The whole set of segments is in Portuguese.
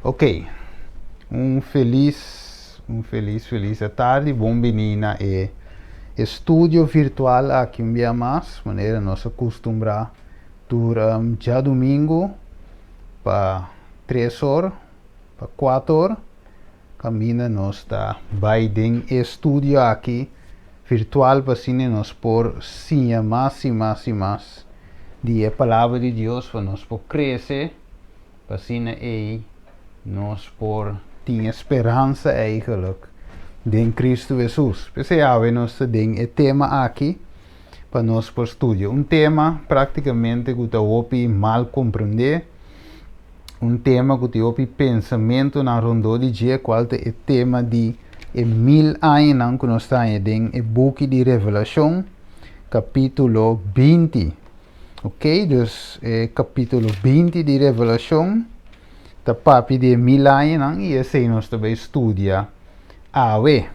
Ok, feliz tarde, bem-vindo e estúdio virtual aqui um dia mais, maneira nós acostumbrar durante já domingo para 3 horas, para 4 horas, caminha nós está Biden estúdio aqui virtual para assim nós por sim mais e mais e mais de a palavra de Deus para nós por crescer, para assim aí nós por ter esperança eigenlijk em Cristo Jesus. Especial nós tem o tema aqui para nós por estúdio. Tema praticamente que eu mal compreender. Tema que eu pensamento na rondo de dia qual é o tema de 1000 anos que nós está em o book de Revelação, capítulo 20. Ok, dus capítulo 20 de Revelação. Da papi de 1000 anos e esse nós também estudia awe.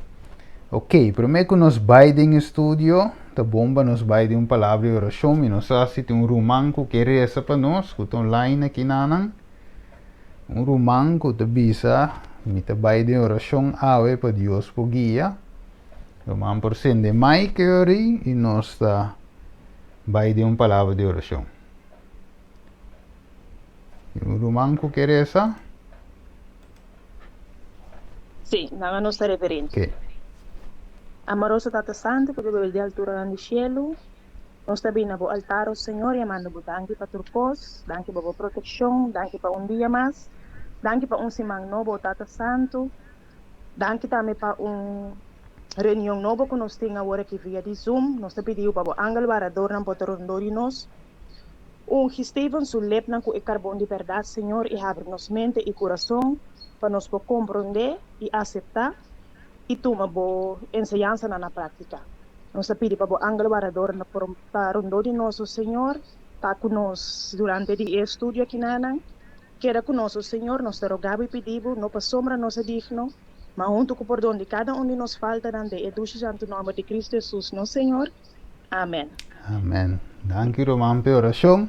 Ok, primeiro que nós vai em estúdio, tá bom para nós vai de uma palavra de oração e nós assistimos um romanco que reza para nós, que está online aqui nanang. Um romanco que bisa, me tá vai de oração awe para Deus por guia. Roman por sende Mike e nós tá vai de uma palavra de oração. Um romanco que reza? Sim, na nossa reverência. Ok. Amoroso Tata Santo, que vive de altura no cielo, nós também na altar ao Senhor e amando danke para turcos, danke para proteção, danke para dia mais, danke para semana novo Tata Santo, danke também para reunião nova que nós temos agora aqui via de Zoom, nós te pedimos para o ángel varador não pode rondar nós, Steven Sulepna com o carbono de verdade, Senhor, e abre nossa mente e coração para nós compreender e aceitar e toma boa ensinança na prática. Nós pedimos para o ángel varador para rondar de nosso Senhor, está conosco durante o estudo aqui na queda conosco, Senhor, nós te rogamos e pedimos, não para sombra nossa digno, mas junto com o perdão de cada um de nós falta, dante e duce santo nome de Cristo Jesus, nosso Senhor. Amém. Amen. Dank u Roman per oração.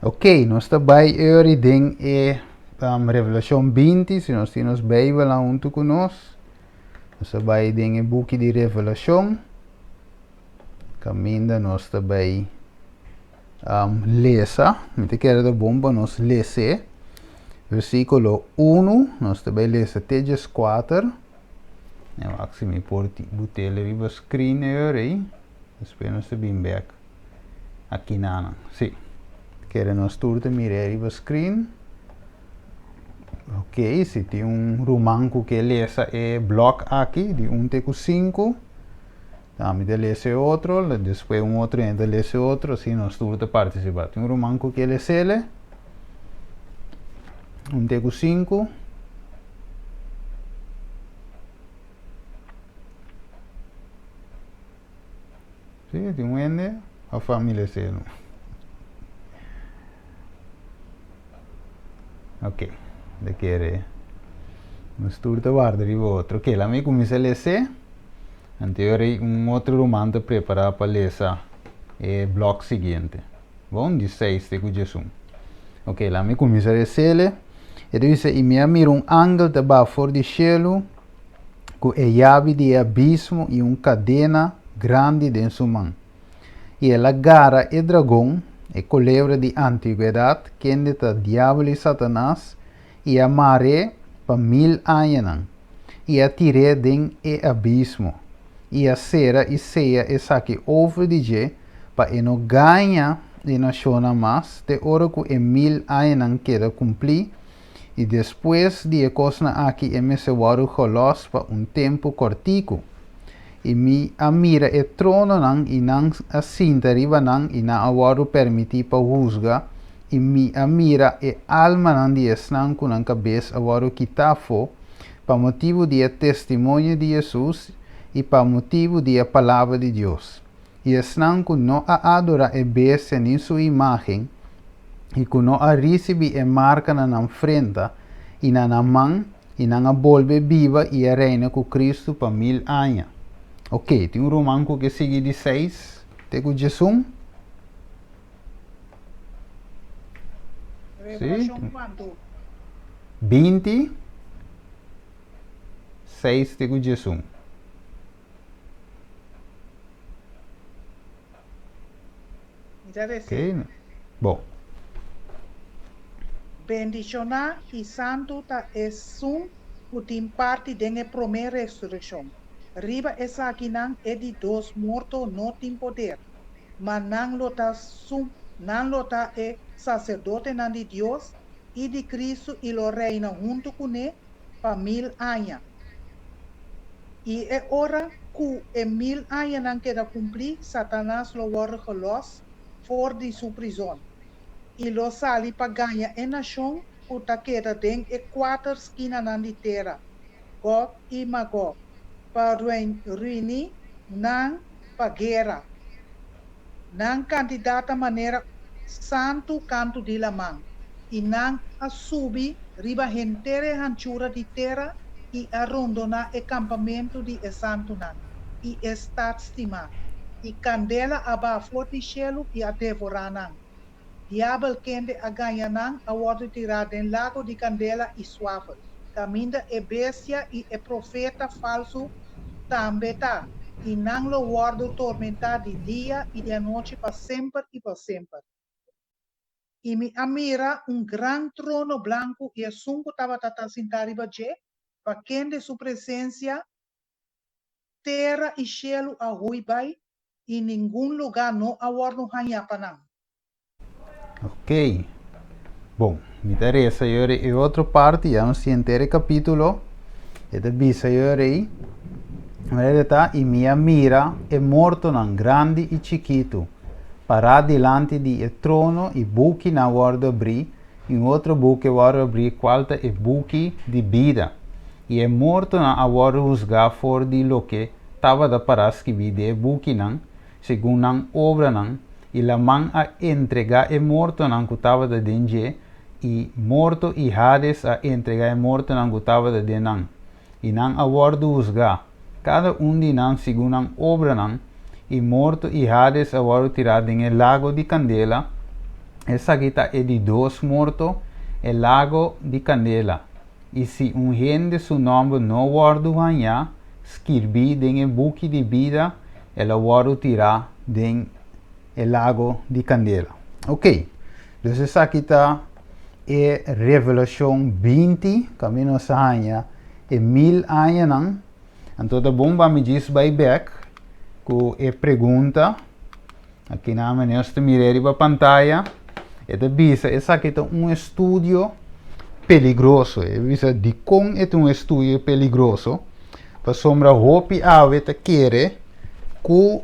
Ok, nós também hoje tem Revelação 20, se nós temos Bíblia lá junto conosco. Nós também tem o book de Revelação. Caminha nós também lesa. Muito quero bom para nós ler. Versículo 1, nós também lemos até 4. Eu acho que me porti botele riba screen aí. Espero nós bem back. Aqui na. Sim. Quero nós turta mirar riba screen. Ok, se tem romanco que lesa é block aqui de 1,5. Também de lese outro, depois outro ainda lese outro, assim nós turta participar. Tem romanco que lese 1,5. Sim, tem ende a família selo. Ok, de querer nos turta guarda riba outro. Ok, lá me começa a ler. Anterior outro romance preparado para ler o bloco seguinte. Bom, de 6 de Jesus. Ok, lá me começa a ler. E diz, e me mira ángel de baixo do cielo, com a chave de abismo e cadena grande em sua mão. E ela agarra o dragão, a culebra de antiguidade, que é o diabo e Satanás, e a maré para 1000 anos, e a tiré em o abismo, e a cera e ceia e saque over de je, para não ganha e não chona mais, de hora que 1000 anos queda cumprir, e depois de coisa aqui e me se waru colos para tempo cortico. E mi amira e trono nang inang asinta riba nang ina awaru permiti pa husga e mi amira e alma nang dies nang kunang cabeça awaru kitafo pa motivo de testemunho de Jesus e pa motivo de a palavra de Deus. E esnang kuno a adora e bese em sua imagem e kuno a recebi e marca na frente e na mão e na bolbe viva e a reina com Cristo pa 1000 anos. Ok, tem romanco que segue de 6. Tem com Jesus. Revelação quanto? 20, 6 de Jesus. Ok? Bom. Bendicionar e santo ta esum utim parte denge primeira ressurreição. Riba essa aqui não é de dos mortos não tem poder. Mas não lota é sacerdote não de Deus e de Cristo e lo reina junto com ele para 1000 anos. E é hora que é 1000 anos não queda cumprir, Satanás lo wordt gelost fora de sua prisão. E lo sali para ganhar a nação, o taqueda den e 4 esquinas na de terra, Gog e Magog, para ruinir, não para guerra. Não candidata maneira santo canto de la mão, e não a subir riba hentere hanchura de terra e arrondona e campamento de santo nan, e está estimado, e candela abafo de cielo e a devorar nan. Diabel kende a ganhanan a ordem tirada em lago de candela e suave. Caminda é bestia e é profeta falso também tá. E não lo guardo tormentar de dia e de noite para sempre e para sempre. E me amira grande trono branco e assunto estava sentado para quem de sua presença terra e cielo a ruibai e nenhum lugar não aguardo hanyapanang. Ok. Bom, me interessa agora em outra parte, já no seguinte capítulo, ele diz agora aí, e minha mira é morto não grande e chiquito, para diante de trono e buque na guarda abrir, e outro buque guarda abrir, qualta é buque de vida, e é morto na guarda juzgar for de lo que estava da paras que vide buque não, segundo não obra não, e la man a entregar é morto não que estava da dentro, e morto e Hades a entregar é morto não que estava da dentro, e não a guarda juzgar, cada de não segundo não obra não, e morto e Hades agora tirado em lago de Candela. Essa aqui é de 2 mortos, é lago de Candela. E se gente seu nome não guarda ganha, escrevi em buque de vida, ela agora tirar em lago de Candela. Ok, então essa aqui é Revelação 20, caminho sa ganha, é 1000 anos não. Então tá bom, vamos dizer by back. E pergunta, aqui na minha mirar para a pantalla, esta visa, essa aqui é estudo peligroso, visa de como é estudo peligroso, para sombra hopi ave te quer que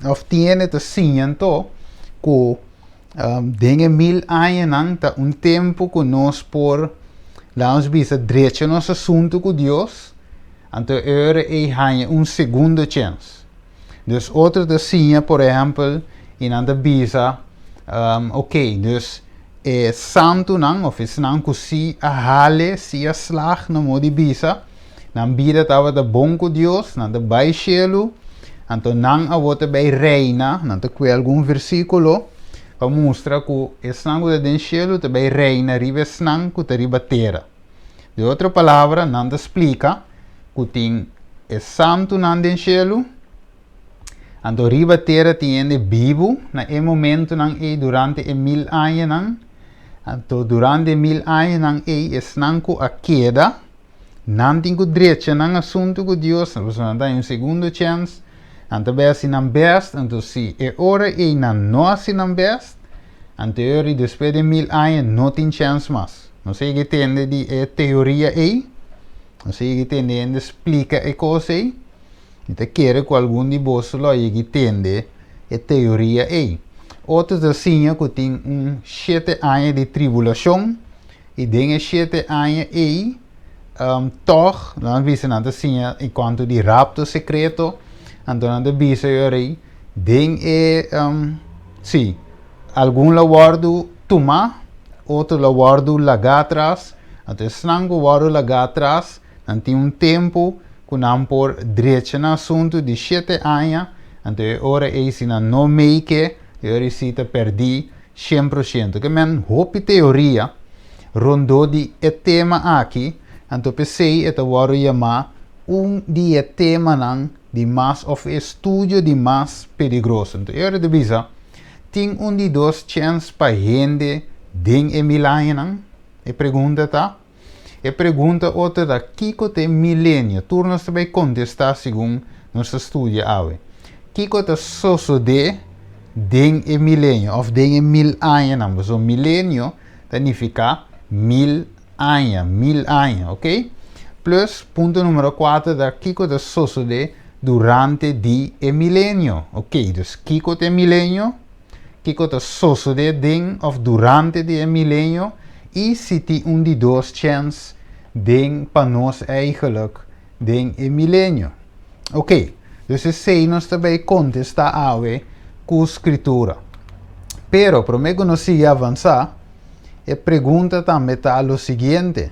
obtiene te ciento que dengue 1000 anos tá tempo que nós por nós visa direito nosso assunto com Deus, então é segunda chance. Dus outra desenha, por exemplo, in aan de visa, ok, dus santo não, of is não que se a hale, se a slag, no modi visa, não vida tava da bom com Deus, não da bai cielo, então não a outra bai reina, não te que algum versículo, para mostrar que esse não que den cielo, te bai reina, riba não que te riba terra. De outra palavra, não te explica que tem santo não den cielo. Então, riba terra tiene vivo, na momento não é durante 1000 anos não. Então, durante 1000 anos não é nanco a queda, não tem que direito não assunto com Deus, não tem segunda chance. Então, bem assim não best, então se é hora e não assim não best, então depois de 1000 anos não tem chance mais. Não sei que entende de teoria aí, não sei que entende explica a coisa aí. Então, quero que algum de vocês entenda a teoria aí. Outros assim que tem 7 anos de tribulação e tem 7 anos aí, toch, não visa nada assim, enquanto de rapto secreto, então nada visa aí, tem sim, algum la guardo tomar, outro la guardo lagar atrás, então se não guardo lagar atrás, não tem tempo que não por direito no assunto de 7 anos, então agora é se não make, agora se perdi 100%. Que men hopi teoria, rondou de tema aqui, então pensei que eu chamar de tema não de mais of estudo de mais perigoso. Então eu devia tem de dois chances para gente den Milano não? E pergunta tá? E pergunta outra da Kiko te milênio. Turnos também contestar segundo nosso estudo ave. Kiko te soso de den milênio of den 1000 anos não? So milênio significa 1000 anos, ok? Plus ponto número 4 da Kiko te soso de durante di milênio, ok? Dus Kiko te milênio, Kiko te soso de den of durante di milênio e se tem de dois chances den para nós eigenlijk den milênio. Ok, dus sei nós também contestar ave com escritura. Pero, para mim não se avançar, a pergunta também está o seguinte.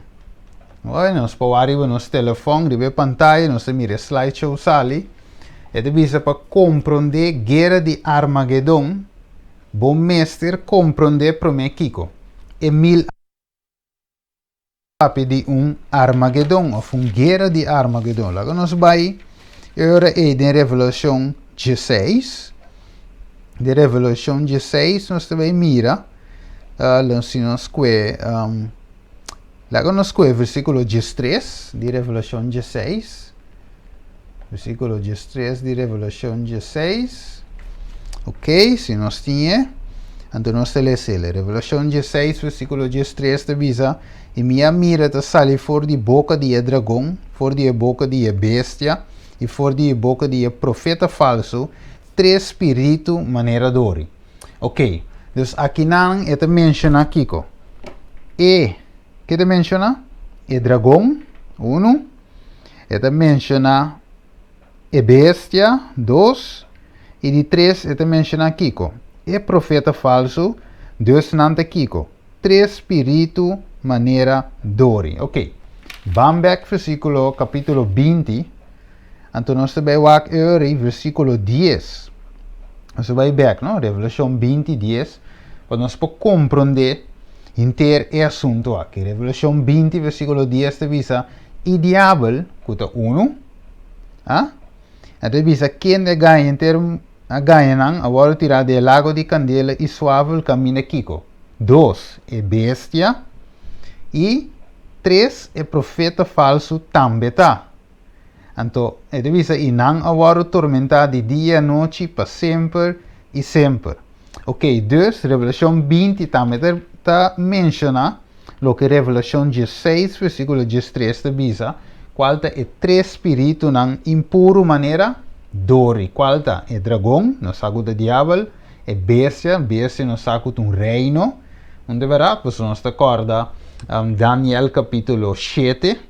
Nós podemos nos telefone, de pantalla, nós mira slideshow sali, e devia para compreender guerra de Armagedon, bom mestre compreender para mim Kiko. E 1000 de Armagedon, of guerra de Armagedon. Lá nós vai, agora é de Revelação 16. De Revelação 16, nós também mira, nós lá nós versículo 13 de Revelação 16. Versículo 13 de Revelação 16. Ok, se nós tinha, então nós lemos Revelação 16, versículo 13, avisa, e minha mira te sali for de boca de dragão, for de boca de bestia, e for de boca de profeta falso, três espírito maneira dori. Ok, dus aqui não é te menciona Kiko. E, que te menciona? E dragão, 1. É te menciona e bestia, 2. E de 3 é te menciona Kiko. E profeta falso, 2 não te Kiko. Três espírito maneira dori. Ok. Vamos back versículo capítulo 20. Então nós também vamos ver versículo 10. Nós vamos back, não? Revelação 20, 10. Para nós compreender inteiro o assunto aqui. Revelação 20, versículo 10 te visa o diabo, que 1. Ah? Te visa quem é ganha inteiro a ganha não, agora tirar do lago de candela e suave o caminho Kiko. 2 é bestia. E 3 é profeta falso também tá. Então, é devisa e não agora tormentar de dia e noite para sempre e sempre. Ok, dus Revelação 20 também está menciona o que Revelação 16, versículo 13 te visa, qual é três espíritos não impuro maneira dori. Qual é dragão, no saco do diabo, é bestia no saco de reino. Onde verá, pues nós te acorda Daniel capítulo 7,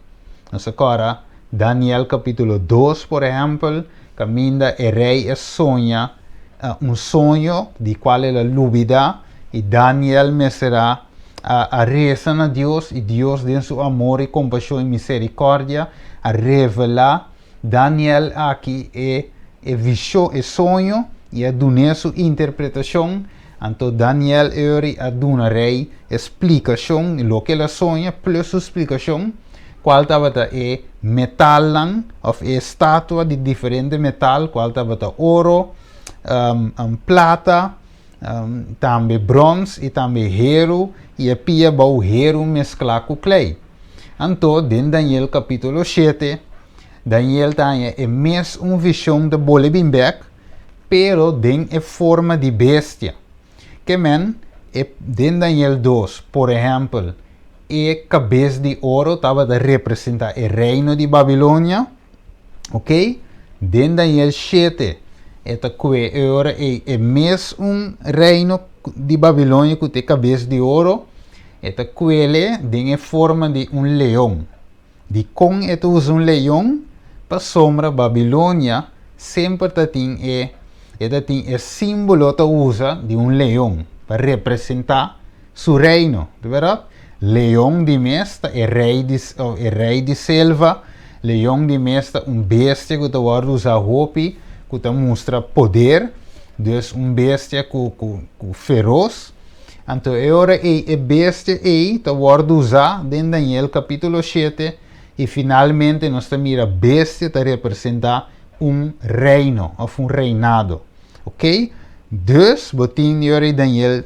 nós acorda Daniel capítulo 2, por exemplo, caminha e rei sonha sonho de qual é a lúbida, e Daniel me será a rezar a Deus, e Deus, em seu amor e compaixão e misericórdia, a revelar Daniel aqui visão e sonho, e a dar sua interpretação. Então Daniel a dar rei explicação, o que ele sonha, plus sua explicação, qual estava metal, ou estátua de diferente metal, qual estava ouro, plata, também bronze e também hero, e a pia bau hero mesclar com clay. Então, dentro Daniel capítulo 7, Daniel tem mesmo visão de Bolebimbeck, pero dentro forma de bestia. Que men, dentro Daniel 2, por exemplo, cabeça de ouro estava a representar o reino de Babilônia, ok? Dentro Daniel 7, é mesmo reino de Babilônia que tem cabeça de ouro, tem forma de leão. De com usa leão, para sombra Babilônia, sempre tem símbolo que usa de leão, para representar seu reino, de verdade? Leão de mesta é rei de selva, leão de mesta bestia que vai usar roupa, que mostra poder, dus bestia feroz, Então, agora a bestia está usada em Daniel capítulo 7 e finalmente nós mira a bestia está representar reino, ou reinado. Ok? Dus, botin agora Daniel,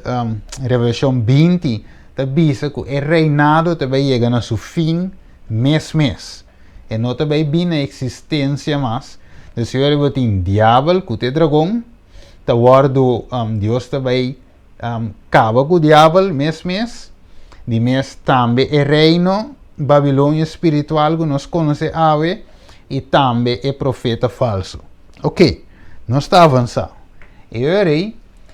Revelação 20, está visa que o reinado também chega a seu fim mês. E não também vem a existência mais. Dus, agora botin diabo, que é dragão, está guardo Deus também acaba com o diabo mês. De mês também é reino Babilônia espiritual que nós conhecemos e também é profeta falso. Ok, nós está avançando. E agora,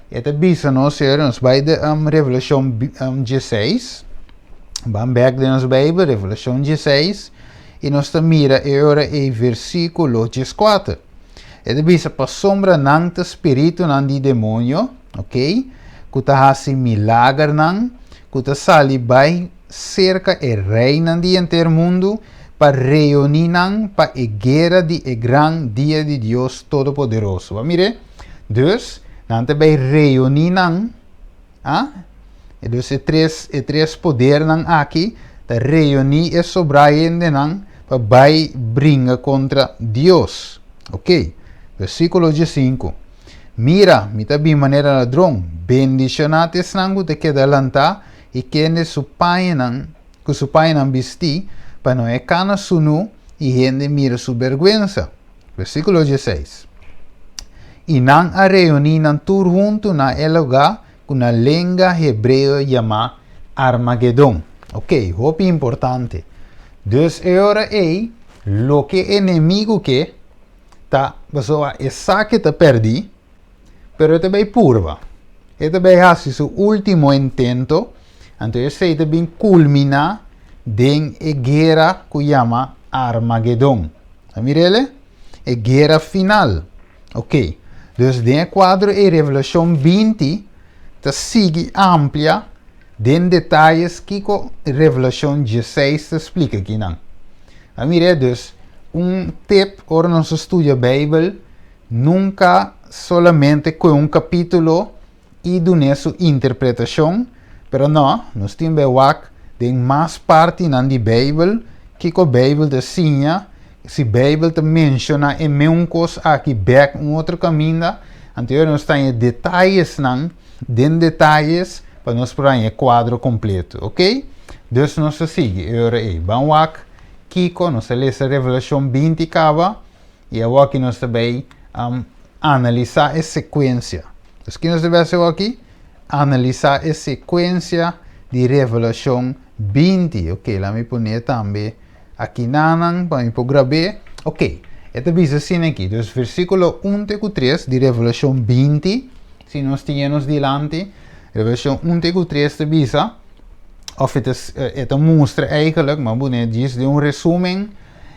esta bisa nós vai de Revelação 16. Vamos back de nossa Bíblia, Revelação 16. E nós mira agora o versículo 14. Esta bisa para sombra não te espírito não de demônio, ok? Que está assim milagre não, que está sali vai cerca e reina de inteiro mundo para reunir para a guerra de grande dia de Deus Todo-Poderoso. Mire, dus, não também reunir e dus é três poder aqui, para reunir e sobraiende para vai brincar contra Deus. Ok? Versículo 15. Mira, mita bi maneira ladrão, bendicionates nangu te queda lanta e quem su pai não vesti, para não é cana sunu e gente mira su vergüenza. Versículo 16. E não a reunir nan tur junto na lugar com a língua hebreu chama Armagedon. Ok, hope importante. Dus agora é lo que inimigo que tá, pessoa essa que tá perdi, pero também purva. E também hace su último intento, então esse também culmina em a guerra que chama Armagedon. Mirele? A guerra final. Ok. Dus de quadro e Revelação 20 te sigue amplia den detalhes que a Revelação 16 te explica aqui não. Mire, dus tip para nós estudar a Bíblia, nunca solamente com capítulo e do sua interpretação, pero não, nós temos de mais parte na Bíblia que a Bíblia te ensina. Se a Bíblia te menciona em mesma coisa aqui, back outro caminho, então nós temos detalhes, detalhes para nós por aí quadro completo, ok? Então nós seguimos, agora vamos aqui, nós lemos a Revelação 20 e agora nós também analisar a sequência. Então, o que nós devemos fazer aqui? Analisar a sequência de Revelação 20, ok? Lá me pôr também aqui para me gravar. Ok, esta visa assim aqui, então versículo 1 e 3 de Revelação 20, se nós tínhamos delante, Revelação 1 e 3 de visa, esta mostra eigenlijk, maar bonnet diz de resumen,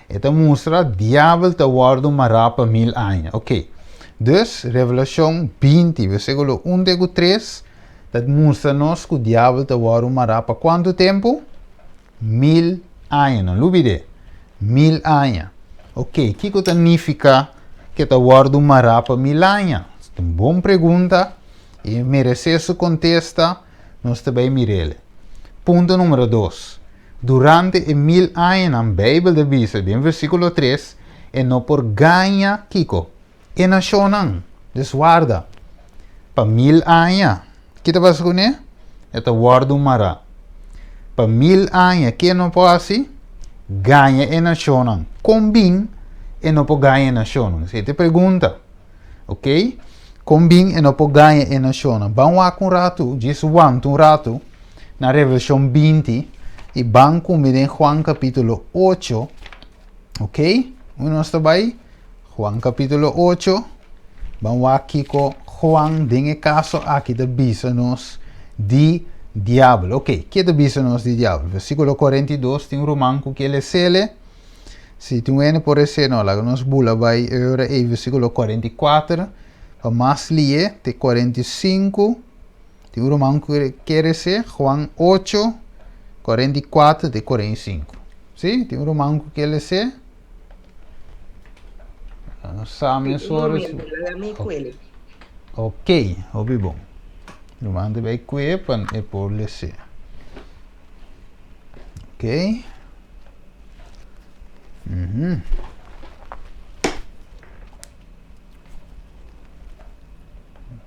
esta mostra diabo te guarda mará para 1000 anos, ok? Dus, Revelação 20, versículo 1 e 3, dat mostra-nos que o diabo te guarda mará para quanto tempo? 1000 anos, não olvide, 1000 anos. Ok, o que significa que te guarda mará para 1000 anos? É uma boa pergunta e merece sua contesta, nós também mirele. Ponto número 2. Durante 1000 anos na Bíblia de Bisa, em versículo 3, é não por ganha Kiko. E nação não, desguarda. Para 1000 anos, o que te passa com ele? É te guarda mará. Para 1000 anos, que não pode assim? Ganha e nação não. Combin e não pode ganhar e nação não. Você te pergunta, ok? Combin e não pode ganhar e nação não. Vamos lá com um rato, diz um rato, na Revelação 20, e vamos comer em Juan capítulo 8, ok? Nós estamos aí? Juan capítulo 8, vamos aqui com Juan, em caso aqui da bisa-nos de diabo, ok? Que da bisa-nos de diabo? Versículo 42, tem um romano que ele sele, se tu não por esse, não, lá nos bula vai, agora é versículo 44, para mais lie, tem 45, tem um romano que quer ser, Juan 8, 44 de 45, sim? Tem um romano que quer ser, não sabe as horas. Ok, ouvi bom. Rumante bij kwepen e por lese. Ok.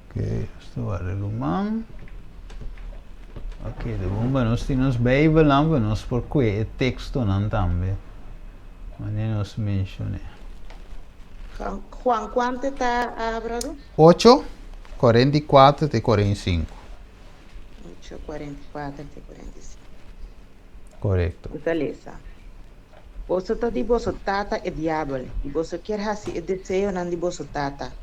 Ok, esto va de rumán. Ok, de bomba nós temos Bijbel lá, nós por que texto não também. Mas nós menciona. Juan, ¿cuánto está abrado? 8, 44 e 45. 8, 44 e 45. Correto. Beleza. Você está de bolso tata e diabo. E você quer assim e desejo não de bolso tata.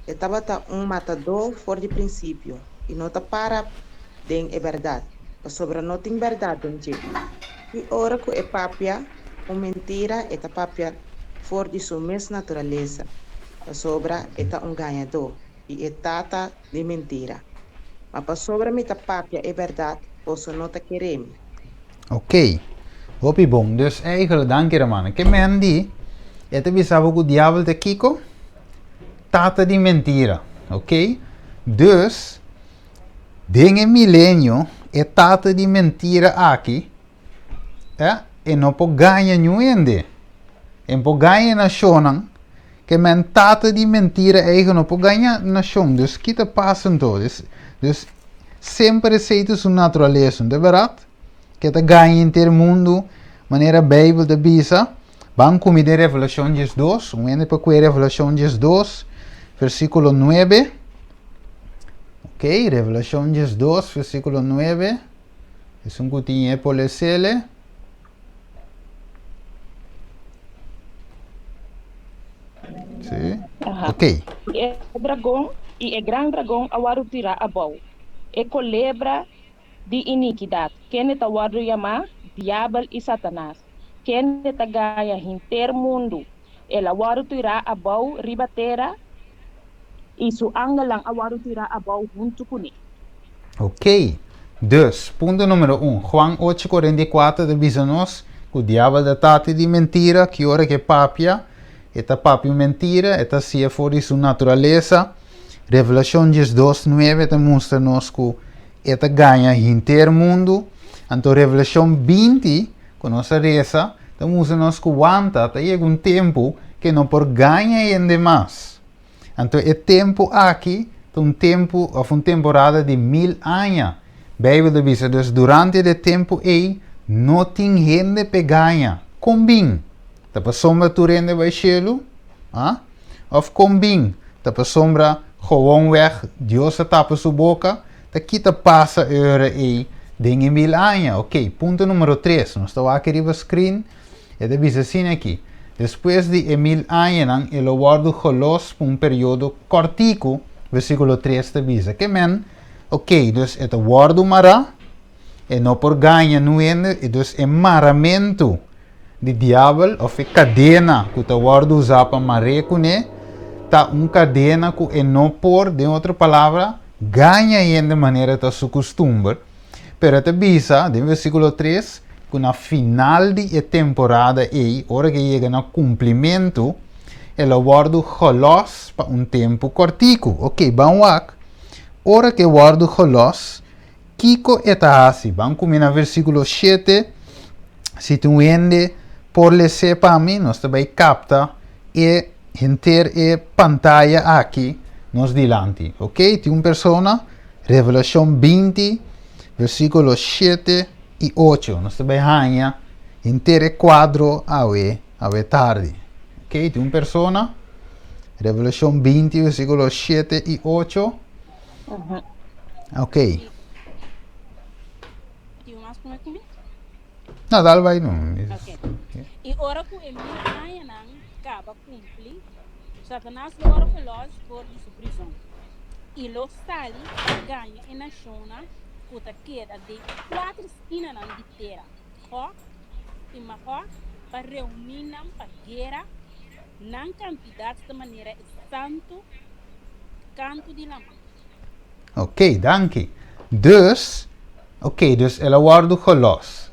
Estava matador fora de princípio. E não está para den é verdade. Sobre não tem verdade, gente. E ora que é papia, ou mentira, é papia fora de sua mesma natureza. Sobre é ganhador. E é tata de mentira. Mas sobre mim papia é verdade, você não está querendo. Ok. Hopi bom, dus eigenlijk dank je man. Que men die, het bisabo que o diabo te kiko, tata de mentira, ok? Dus, dinge milênio, é tata de mentira aqui, e não pode ganhar nenhum. E pode ganhar na shonan, que men tata de mentira eigen não pode ganhar na shon. Dus, que te passa então? Dus, sempre aceita sua natureza, de verdade? Que te ganha inteiro mundo, maneira Bíblia de bisa. Vamos comigo Revelação 2, para que Revelação 2, versículo 9. Ok, Revelação 2, versículo 9. É cutinho por lecele. Sim. Ok. E o dragão, e o grande dragão, a tirar a boa. E culebra de iniquidade. Quem está o chamar diabo e Satanás. Quem está ganha inteiro mundo. Ela o tirar a boa, ribatera. E su angelang a tirar a boa junto com ele. Ok. Dus, ponto número 1. Juan 8:44 de bisanos que o diabo da tati de mentira, que ora que papia, eta papia mentira, eta sia fora sua natureza. Revelação 2:9 eta mostra-nos que eta ganha inteiro mundo. Então, Revelação 20, com nossa reza, eta mostra-nos que wanta, eta chega tempo que não por ganha ainda mais. Então, é tempo aqui, tempo, ou uma temporada de 1000 anos. Bíblia diz, dus durante o tempo aí, não tem gente para ganhar. Combin. Tá para sombra tu rende vai cielo? Of combin. Tá para sombra, gewoon weg, Deus tapa sua boca, tá quita passa hora aí, dengue 1000 anos. Ok, ponto número 3. Nós estamos aqui no screen, e diz assim aqui. Depois de 1000 anos, ele guarda gelos por período cortico, versículo 3 te diz. Que men, ok, dus het guarda mara, e não por ganha no ende, e dus é maramento de diabo, ou é cadena, que o guarda usa para marecune, tá cadena que é não por, de outra palavra, ganha ainda de maneira que se costumbre. Pero te bisa, de versículo 3, que na final de temporada aí, hora que chega no cumprimento, ela guarda gelos para tempo cortico. Ok, vamos lá. Hora que guarda gelos, Kiko eta assim. Vamos comer no versículo 7, se tu ende por lecer para mim, nós também capta e enter e pantalla aqui nos dilante. Ok, tem uma pessoa, Revelação 20, versículo 7 e 8. Nós também ganha inteiro quadro a tarde. Ok, tem uma pessoa, Revelação 20, versículo 7 e 8. Ok. E o mais como é comigo? Não, dá vai não. Ok. E ora que o Emil Ayanan acaba cumprir, Satanás agora veloz por de sua prisão. E lo sali ganha em na chona, que queda de 4 esquinas na terra. Ó, e marró, para reunir para guerra, na quantidade de maneira santo, canto de lama. Ok, dank. Dus ela guarda gelos.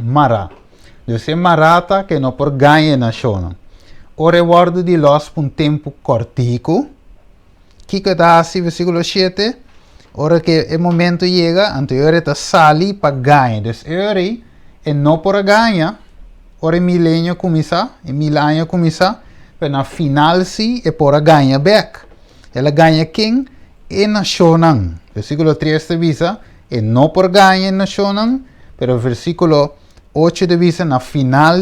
Mara. Dus é marata que não por ganha na chona. Ora guarda de los por tempo cortico. Que dá assim, versículo 7. Ora que el momento llega, entonces está sali para ganhar. Dus e não por ganhar, ora milênio começa, e 1000 anos começa, mas na final sim é por ganhar back. Ela ganha quem? E nacional. Versículo 3 te visa, e não por ganhar nacional, pero versículo 8 te visa na final,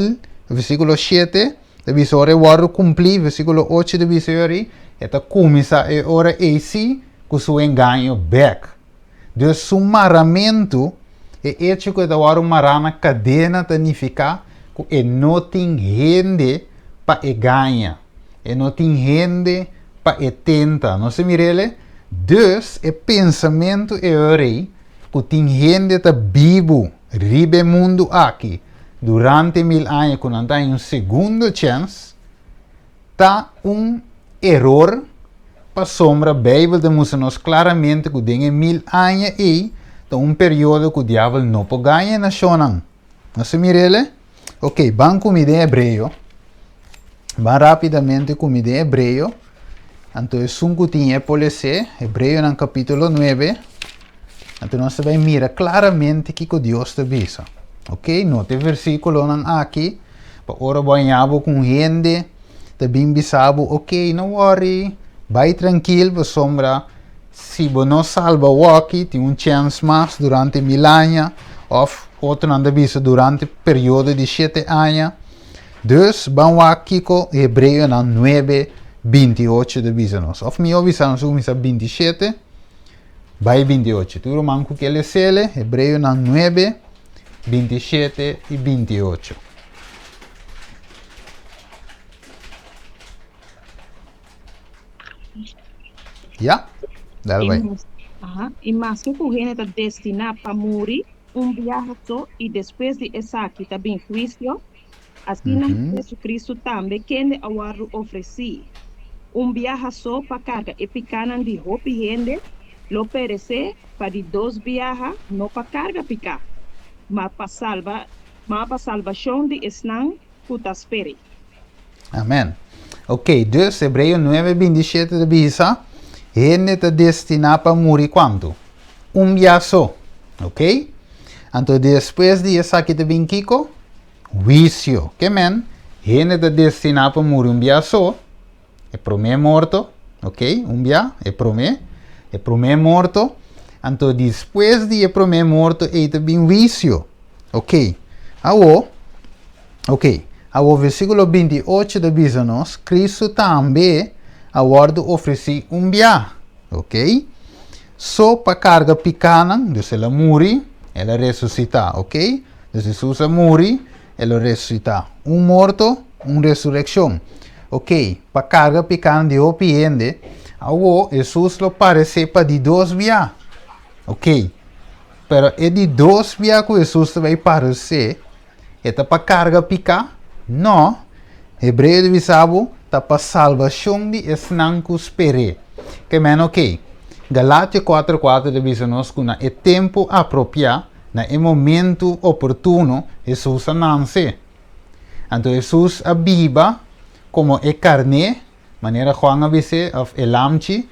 versículo 7 te visa ora guardo cumprir, versículo 8 te visa ora, eta começa e ora esse que su ganho back. Dus sumaramento é hecho que da uma rana cadena tanificar que e não tem rende para e ganha. E não tem rende para e tenta. Não se mirele? Dus é pensamento e orei que tem rende tá vivo, ribe mundo aqui. Durante 1000 anos, quando tem segundo chance, tá error para sombra, a Bíblia demonstra-nos claramente que tem 1000 anos e período que o diabo não pode ganhar na nação. Não se mirele? Ok, vamos comer em hebreu. Vamos rapidamente comer em hebreu. Então, sunco tinha policy, hebreu no capítulo 9. Então, nós vamos mirar claramente que Deus está visa. Ok, note versículo aqui. Para ora banhavo com gente, também bisabo, ok, não worry. Vai tranquilo, sombra. Se você não salva o aqui, tem chance mais durante 1000 anos, ou outro anda visto durante período de 7 anos. Dus, vamos aqui com Hebreu 9, 28 de visanos. Of me avisanos começa 27, vai 28. Tudo manco que ele sele, Hebreu 9, 27 e 28. Ja? Dale vai. E mais que o reino está destinado para morrer, viaje só, e depois de essa aqui também juízo, assim Jesus Cristo também quem agora oferece viaje só para carga e picanan de roupa e rende, lo perece para de 2 viajes, não para carga picar, mas para salvação de esnan puta espere. Amém. Ok, dus Hebreu 9, 27 de bisa. Gente está destinado para morrer quanto? Dia só. Ok? Então, depois de essa aqui também, Kiko, juízo. Que men? Gente está destinado para morrer dia só. É promê morto. Ok? Dia é promê. É promê morto. Então, depois de promê morto, é também juízo. Ok? Ok. Ao versículo 28 de Bisanos, Cristo também agora oferece dia, ok? Só para carga pequena, então ela morre, ela ressuscita, ok? Então Jesus morre, ela ressuscita. Morto, ressurreição, ok? Para carga pequena de opiende, agora Jesus lo parece para de 2 dias, ok? Pero é de 2 dias que Jesus vai aparecer, é para carga pequena? Não. Hebreu de Sabo está para salvação de esnancos pere. Que menos ok. Galatia 4:4 diz nos que é tempo apropriado, é momento oportuno, Jesus nasce. Então Jesus abiba como é carne, maneira Juan avise of elamchi,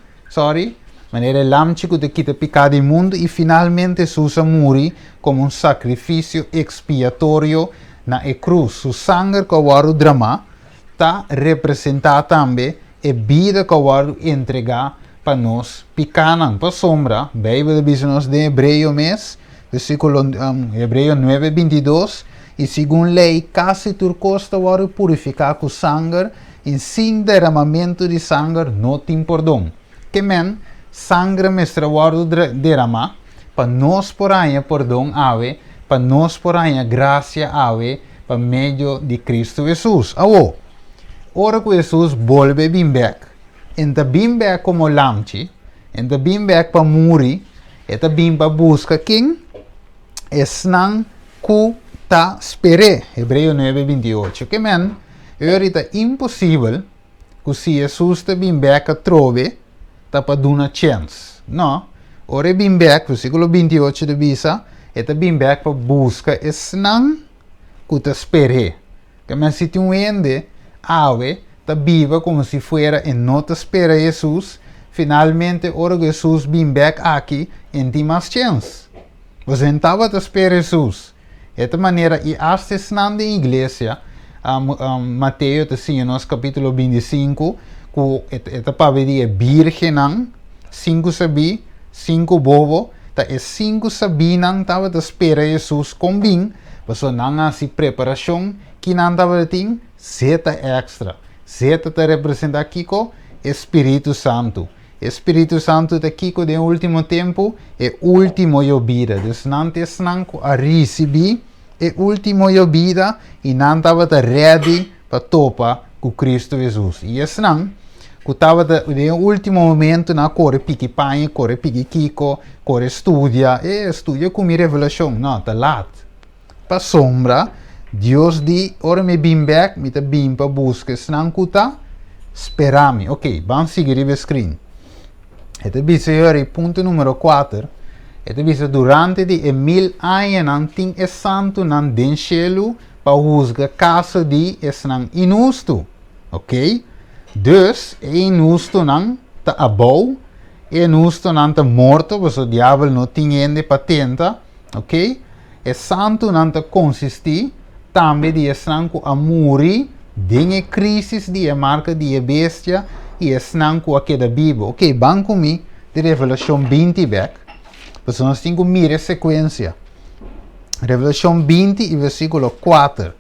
maneira elamchi que te quita pecado do mundo e finalmente Jesus morre como sacrifício expiatório na cruz. Su sangue que o drama está representado também a vida que o entregar para nós picanan, para sombra. Bíblia diz nos de Hebreu mês, versículo Hebreu 9, 22, e segundo lei, quase tur costa o purificar com sangue, e sem derramamento de sangue não tem perdão. Que men, sangue mestra o derrama, para nós por aí perdão ave, para nós por aí graça ave, para meio de Cristo Jesus. Ora que Jesus volve bem back. Enta bem back como lamchi, enta bem back para morrer, eta bem para buscar quem? Esnan ku ta spere. Hebreu 9, 28. Que men, é impossível que se Jesus está bem back a trove, tá para dar uma chance. Não. Ora bem back, versículo 28 de Bisa, eta bem back para buscar esnan ku ta spere. Que men se tem ende ave, está viva como se fuera e não te espera Jesus, finalmente, ora Jesus vem back aqui, em tem mais chance. Você estava a esperar Jesus. Esta maneira, e hasta na igreja, Mateus, nos capítulo 25, que esta pavedia virgem, 5 sabi, 5 bobo, tá é 5 sabi nang tava a esperar Jesus com bem, mas não há preparação, que não tava ting, zeta extra. Zeta te representa aqui com Espírito Santo. Espírito Santo está aqui com o último tempo, é último eu vida. Então, não te a receber, é último eu vida, e não estava ready para topar com Cristo Jesus. E assim, que estava no último momento, na corre pique pai, corre pique kiko, corre estudia com minha revelação. Não, está lá. Para sombra, Deus diz, ora me bim back, me tá bim para busca, senão que está, espera-me. Ok, vamos seguir o screen. Ito bisa yori punto numero 4. Ito bisa durante di 1000 anos nan ting é santo nan den cielo pa husga caso di es nan inusto. Ok? Dus é inusto nan ta abou, é inusto nan ta morto, porque o diabo não tinha ainda patenta. Ok? É santo nan ta consisti, também di es nan ku amuri, dengue crisis di marca di bestia, e é nanco aqui da Bíblia. Ok, vamos comigo de Revelação 20 back. Porque nós temos que mirar a sequência. Revelação 20 e versículo 4.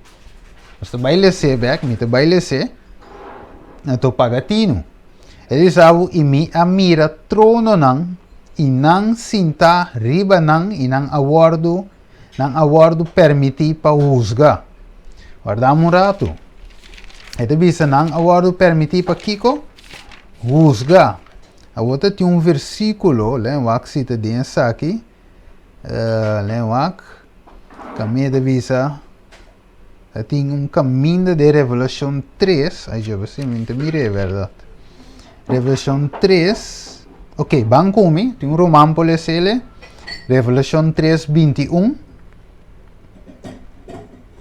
Você vai ler back, me vai ler. Então, pagatino. Ele sabe, e me a mira trono não, e não sinta riba não, e não awardo permitir para usgar. Guardamos um rato. Ele bisa não awardo permitir para Kiko Husga. A outra tem versículo, lembra que cita dentro aqui. Lembra que a minha visa tem caminho de Revelação 3. Aí já você me mire, é verdade. Revelação 3. Ok, vamos comigo. Tem romano por ler. Revelação 3, 21.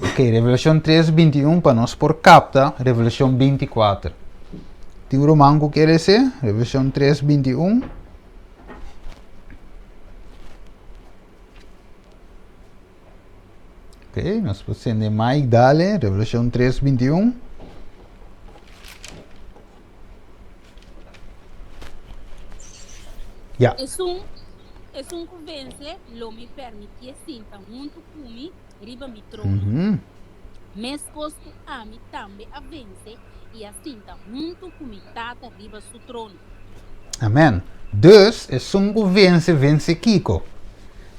Ok, Revelação 3, 21 para nós por capta. Revelação 24. Tem romano que quer ser, Revelação 3, 21. Ok, nós podemos mais dale, Revelação 3, 21. É um convence, lo me permite sentar junto comigo, riba mi trono. Mas posto a mim também a vencer e assim está junto com mi tata riba su trono. Amém. Dus, é sungo vence Kiko.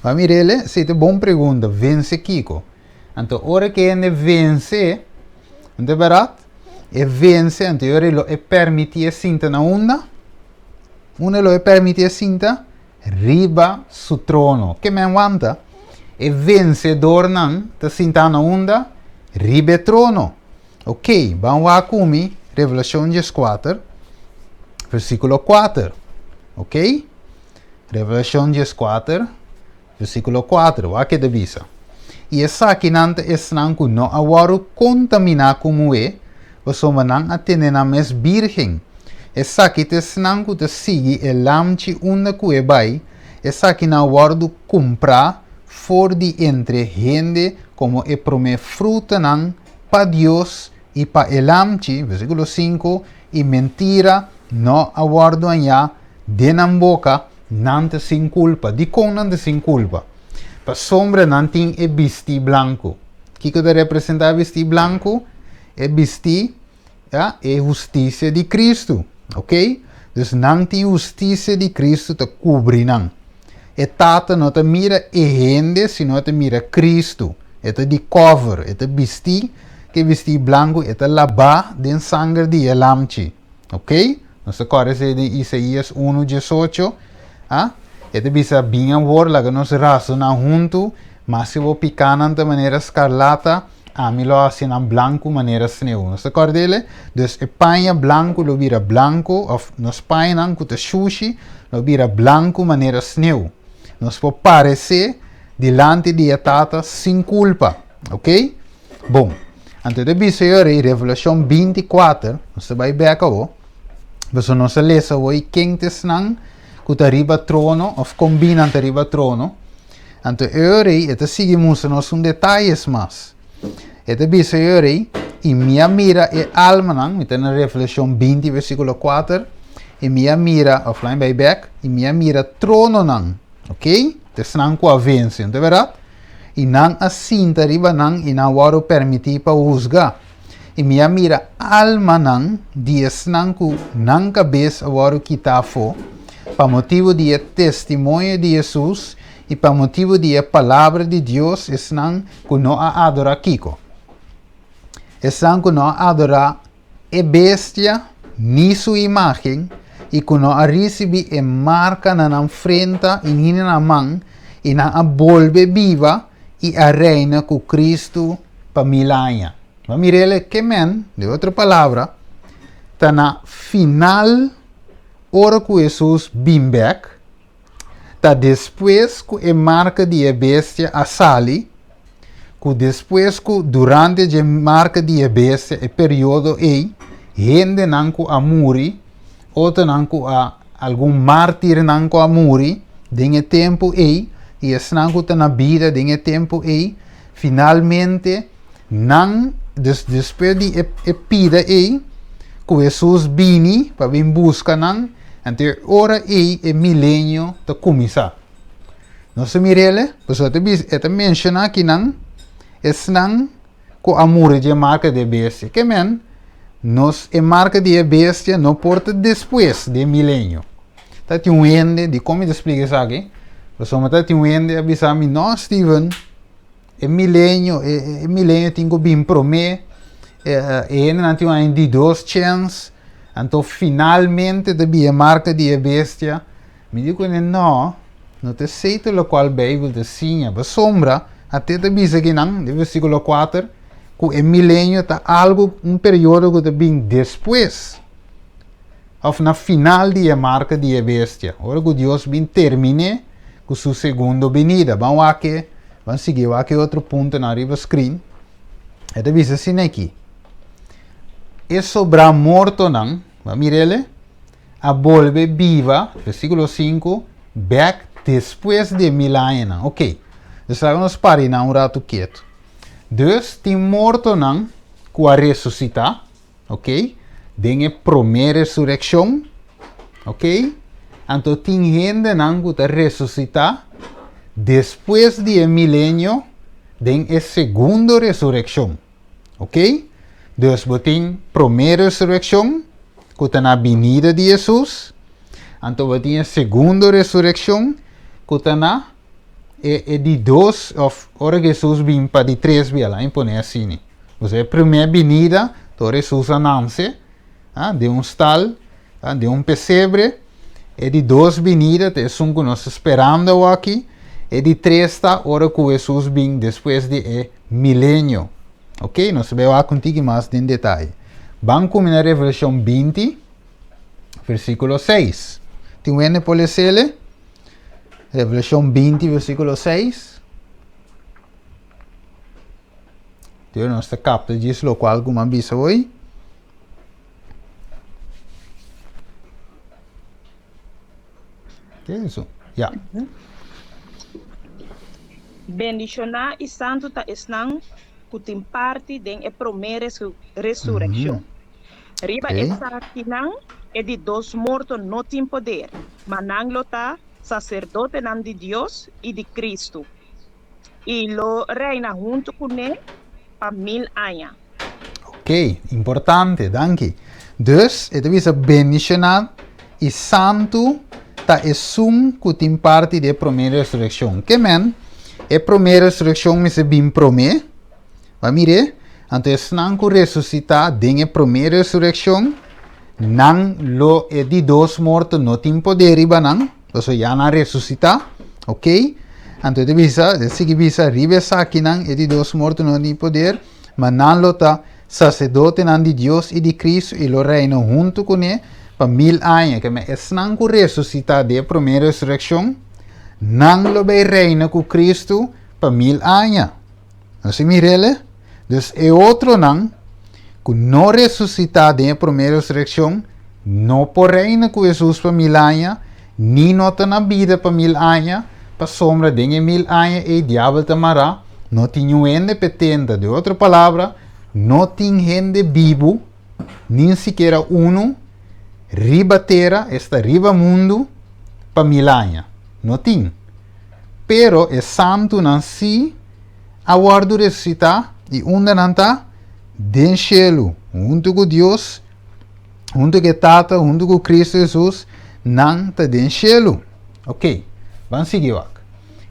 Vamos ver, se é boa pergunta, vence Kiko. Então, ora que ele vence, não é verdade? E vence, então, ele é permitir sinta na onda. Ele é permitir sinta riba su trono. Que me aguanta? E vencedor não, está sinta na onda, riba trono. Ok, vamos lá comigo, Revelação 4, versículo 4. Ok? Revelação 4, versículo 4. Aqui da visa. E essa aqui não é agora contaminar como é, você não atende na mes virgem. Essa aqui não te sigue e lamchi onde que é vai. Essa aqui não agora comprar for de entre gente como é promet fruta não para Deus e para el amchi, versículo 5, e mentira não aguardo allá de na boca, não te sem culpa, de com não te sem culpa. Para sombra não tem é vestir branco. O que representa vestir branco? É vestir é justiça de Cristo, ok? Dus não tem justiça de Cristo te cobrir não. E tata não te mira e gente, sino te mira Cristo. É te de cover, é te vestir, que vestir branco, é te lavar den sangue de elamchi, ok? Nós agora se de Isaías 1:18, é te bisa bem amor, lá que nós razona junto, mas se vou picar de maneira escarlata, a mim lo assim na branco maneira sneu. Nós agora dele, dus e painha branco lo vira branco, of nos painha com te sushi, lo vira branco maneira sneu. Nós pode parecer delante de tata sem culpa, ok? Bom, antes de bisa Revelação 24, nós vai ver acabou. Você não se lesa hoje quem te snang que tá riba trono ou combina te riba trono. Então eu esta seguimos nos detalhes mais. Esta bisa eu e minha mira é alma nang, me na reflexão 20 versículo 4. E minha mira offline by back e minha mira trono nang. Ok? Te snang com a vence, não é verdade? E não assim tá riba nang e não varo permitir para usgar. E minha mira alma nang dias nang ku nang cabeça varo quitar fo para motivo de testemunho de Jesus e para motivo de palavra de Deus es nang ku não a adora kiko. Es nang ku não adora e bestia ni sua imagem e ku não a receber e marca na frente e na mão e na a volve viva e a reina com Cristo para mil anos. Mas mirele que men, de outra palavra, está na final hora que Jesus vem back, está depois que a marca de a bestia a sali, que depois que durante a marca de a bestia o período aí, gente não a muri, outro não a algum mártir não a muri, dengue tempo aí, e esse não está na vida dengue tempo aí, finalmente não depois de pida aí, que Jesus vini para vir buscar não, até hora aí é milênio de começar. Não se mirele, pessoal te menciona aqui não, é não que a amor de marca de bestia, que men, nos é marca de bestia não porta depois de milênio. Tá tem um ende de como explica isso aqui, pessoal tá tem um ende avisar-me não Steven. E milênio tem que vir promê, e não tem ainda de 2 chances, então finalmente de a marca de a bestia, me digo não te sei o qual Bíblia te ensina, mas sombra, até te diz aqui não, de versículo 4, que o milênio está algo, período que te vem depois, ou na final de a marca de a bestia, ora que Deus vem termine com sua segunda venida, vamos aqui. Vamos seguir aqui outro ponto na riba screen. É diz assim aqui. E sobra morto não, mirele, a volve viva, versículo 5, back depois de 1000 anos. Ok. Então vamos parar na um rato quieto. Dus, tem morto não, que a ressuscitar, ok? Tem a primeira ressurreição, ok? Então tem gente não que ressuscitar, depois de milênio, tem a segunda ressurreição, ok? Deus tem a primeira ressurreição, que está na venida de Jesus, então tem a segunda ressurreição, que está na de 2, ora Jesus vem para de 3 vela, impõe assim. Você a primeira venida, então Jesus anuncie, de um stal, de um pesebre, e de 2 venidas, é um que nós esperando aqui, e de 3 está hora que Jesus vem depois de milênio. Ok? Nós vamos ver contigo mais em detalhe. Vamos começar a Revelação 20, versículo 6. Tem um N por ler? Revelação 20, versículo 6. Deus nos capta disso, o qual como avisa hoje. Que é isso? Já. Bendicionar e santo ta esnang kutim parte den e primeira ressurreição. Riba essa kinang e de 2 mortos não tem poder, mas nang lota sacerdote nam de Deus e de Cristo. E lo reina junto com ele para 1000 anos. Ok, importante, danke. Dus, het is een bendicionar e santo ta esum kutim parte de primeira ressurreição. Que men? A primeira ressurreição me se bem promê. Vai mire? Então, se não ressuscitar, tem a primeira ressurreição, não lo é de 2 mortos, não tem poder riba não. Então, já não ressuscitar, ok? Então, de visa, de seguir visa, riba aqui não é de 2 mortos, não tem poder, mas não lo tá sacerdote não de Deus e de Cristo e lo reina junto com ele para 1000 anos. Que mas não ressuscitar de a primeira ressurreição, não lo vai reina com Cristo para 1000 anos. Não se mirele? Dus é outro não, que não ressuscitar de a primeira ressurreição, no por reina com Jesus para 1000 anos, ni nota na vida para 1000 anos, para sombra de 1000 anos e diabo tamará, não tinha gente petenta, de outra palavra, não tinha gente vivo, nem sequer uno, riba terra, esta riba mundo, para 1000 anos, não tinha. Pero é santo não si, aguardo ressuscitar, e onde não está? Den cielo, junto com Deus, junto com Tata, junto com Cristo Jesus, não está den cielo. Ok, vamos seguir aqui.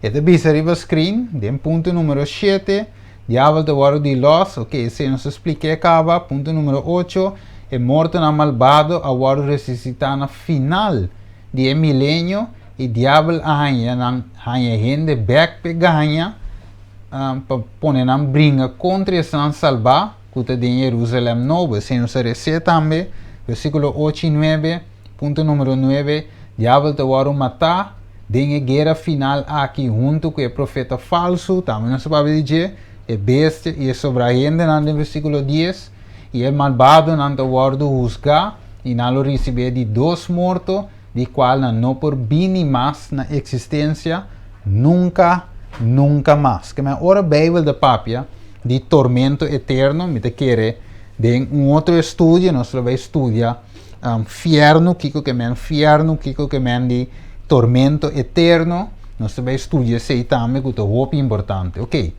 Este bisa arriba screen, den ponto número 7, diabo de guardo de los, ok, se nos expliquei acaba, ponto número 8, é morto na malvado, aguardo ressuscitar na final de milênio, e diabo arranha gente back pe ganha, para poner na brinca contra esse não salvar, que de Jerusalém novo, se nos recebe também, versículo 8 e 9, ponto número 9, diabo te guardo matar, dengue guerra final aqui junto com o profeta falso, também não se pode dizer, é besta e é sobre a gente no versículo 10, e é malvado não te guardo juzgar, e não lo receber de 2 mortos, de qual não por bem mais na existência, nunca mais. Que a ora Bíblia da Papia, de tormento eterno, me te quer, de outro estudo, nós vamos estudar fierno, kiko que men de tormento eterno, nós vamos estudar esse também, que é muito importante. Ok,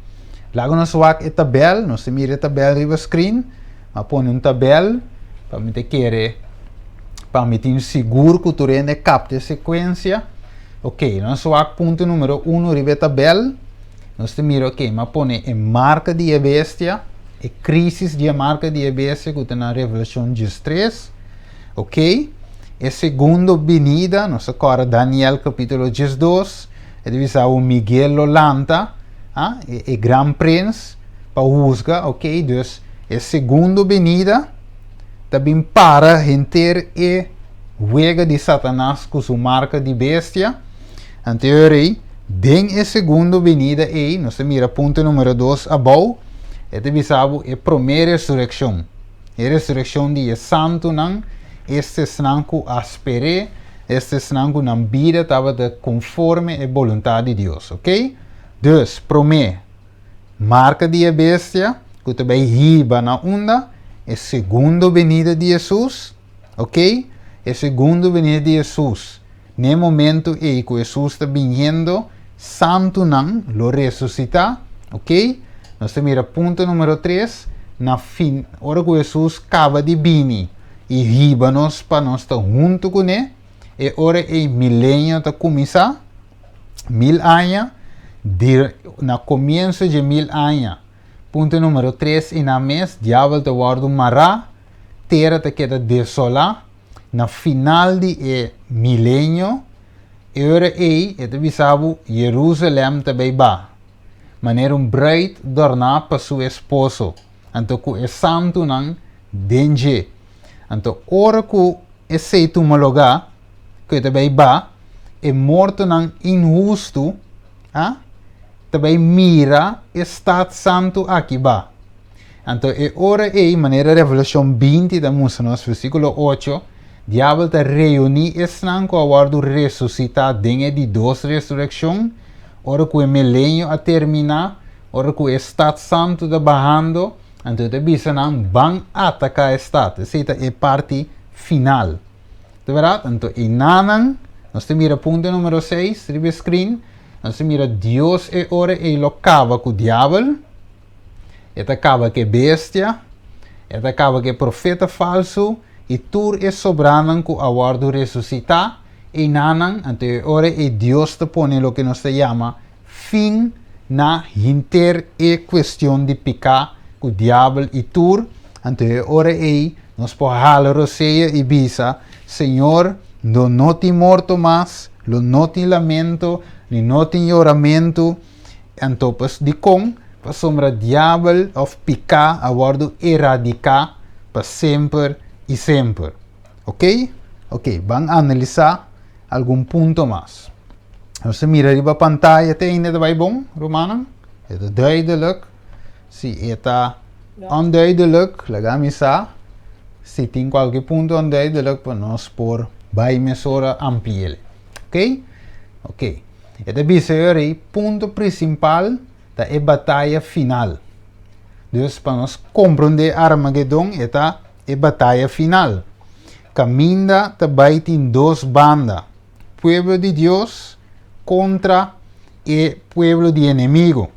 logo nós vamos a tabela, nós mira a tabela no screen, mas põe tabela, para me te querer, para me ter seguro que tu rende capta a sequência. Ok, nós vamos ponto número 1, riba tabela, nós mira, ok, mas põe a marca de bestia, a crise de marca de bestia, que está na Revelação 13, ok? A segunda venida, nós agora Daniel capítulo 12, é divisar o Miguel Lolanta, o Gran Prince, para juzgar, ok? Dus, a segunda venida, também para enter e juega de Satanás com sua marca de bestia. Anterior, den a segunda venida, nós mira ponto número 2 abaixo, é divisar a primeira ressurreição. A ressurreição de santo não, este snanco aspere, este snanco na vida estava conforme a vontade de Deus, ok? Dus, primeiro, marca de bestia, que também riba na onda, a segunda venida de Jesus, ok? A segunda venida de Jesus, no momento em que Jesus está vindo, santo não, lo ressuscita, ok? Nós temos ponto número 3, na fim, hora que Jesus acaba de vir, e riba-nos para nós estar junto com ele, e hora é milênio está começar, 1000 anos, na começo de 1000 anos, ponto número 3, e na mês, diabo te guarda mará, terra te queda desolada, na final de milênio, e hora é te bisabo, Jerusalém também vai, maneira bruid dorna para seu esposo, então que é santo não, dengue. Então, ora que esse tumologa, que também vai, é morto não injusto, também mira estado santo aqui vai. Então, é ora é maneira Revelação 20 da música, no versículo 8, diabo te reunir esnan com a guarda ressuscitar dentro de 2 ressurreição, ora que o milênio a terminar, ora que o estado santo está barrando, então te bisa não vão atacar o estado, essa é a parte final. Tá verdade? Então, e nanan, nós temos ponto número 6, riba screen, nós temos Deus é ora e lo acaba com o diabo, e acaba com a bestia, e acaba com o profeta falso, e tur é soberano com a guarda ressuscitar, e nanan, então ora e Deus te põe o que nós chama fim na inter e questão de pecar com o diabo e tur, então ora e nós podemos roceia e bisa, Senhor, não te morto mais, não te lamento, não te oramento, então de com, para sombra diabo of pecar, a guarda erradicar, para sempre e sempre. Ok? Ok, vamos analisar algum ponto mais. Você mira ali a pantalla, tem ainda vai bom, Romana? É duidelijk. Se é onduidelijk, lagamos a se tem qualquer ponto onde é de para nós por vai mesura ampliar. Ok? Ok. Esta bisa aí ponto principal da é batalha final. Então, para nós compreender Armagedon, esta é batalha final. Caminha também tem duas bandas. Pueblo de Deus contra o pueblo de inimigo.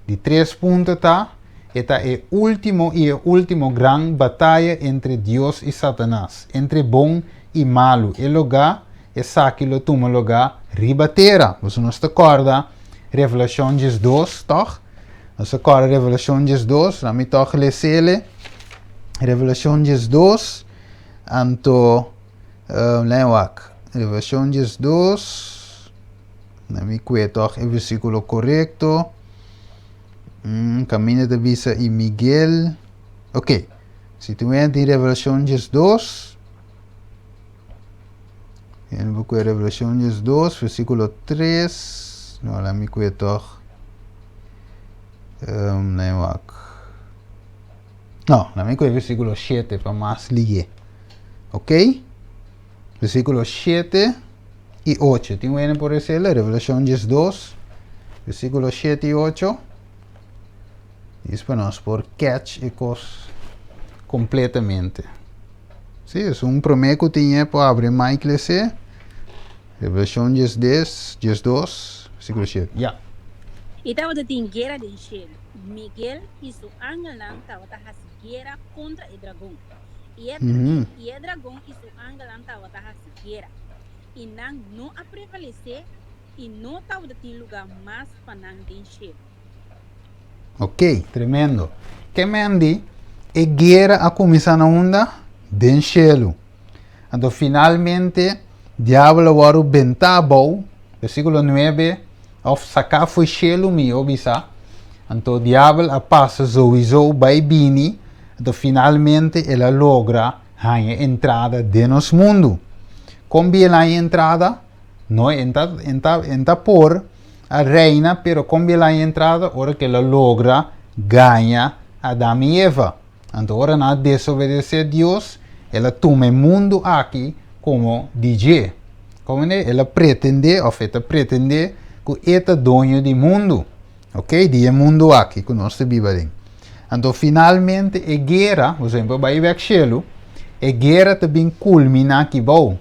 De 3 pontos tá. Esta é a última grande batalha entre Deus e Satanás. Entre bom e malo. E lugar, essa que lo toma lugar, ribatera. Você não está acorda? Revelação 2, toch? Você acorda Revelação 2, na me toch lesele. Revelação 2, anto, lewak. Revelação 2, na me cueto o versículo correto. Caminho de visa e Miguel. Ok. Se tu entra em Revelação 2, en boek Revelación 2, versículo 3. No, laat me kwijt toch. Nee, wacht. No, laat me kwijt versículo 7 para más ligue. Ok? Versículo 7 y 8. Tienen por decirle Revelación 2, versículo 7 y 8. Y es para nos por catch y cos completamente. Sí, es un promedio que tiene para abrir más iglesia. Revelación 2, versículo 7. Ya. E estava de guerra de enchelo. Miguel e seu ángel estavam a guerra contra o dragão. E o dragão e seu ángel estavam a guerra. E não a prevalecer e não estava de lugar mais para não de enchelo. Ok, tremendo. Que mendi a guerra a começar na onda de enchelo. Então, finalmente, diabo waru bentabo, versículo 9, of sacar foi chelo mi obisa. Então, diabo a passa sowieso by bini. Então, finalmente, ela logra a entrada de nosso mundo. Como ela entrada, não entra por a reina, pero como ela entrada, ora que ela logra ganha Adão e Eva. Então, ora na desobedecer a Deus, ela toma o mundo aqui como DJ. Como ela pretende, ou ela pretende que é dono do mundo. Ok? De mundo aqui, que nós vivemos. Então, finalmente, a guerra, por exemplo, vai ver chelo, a guerra também culmina aqui, bom.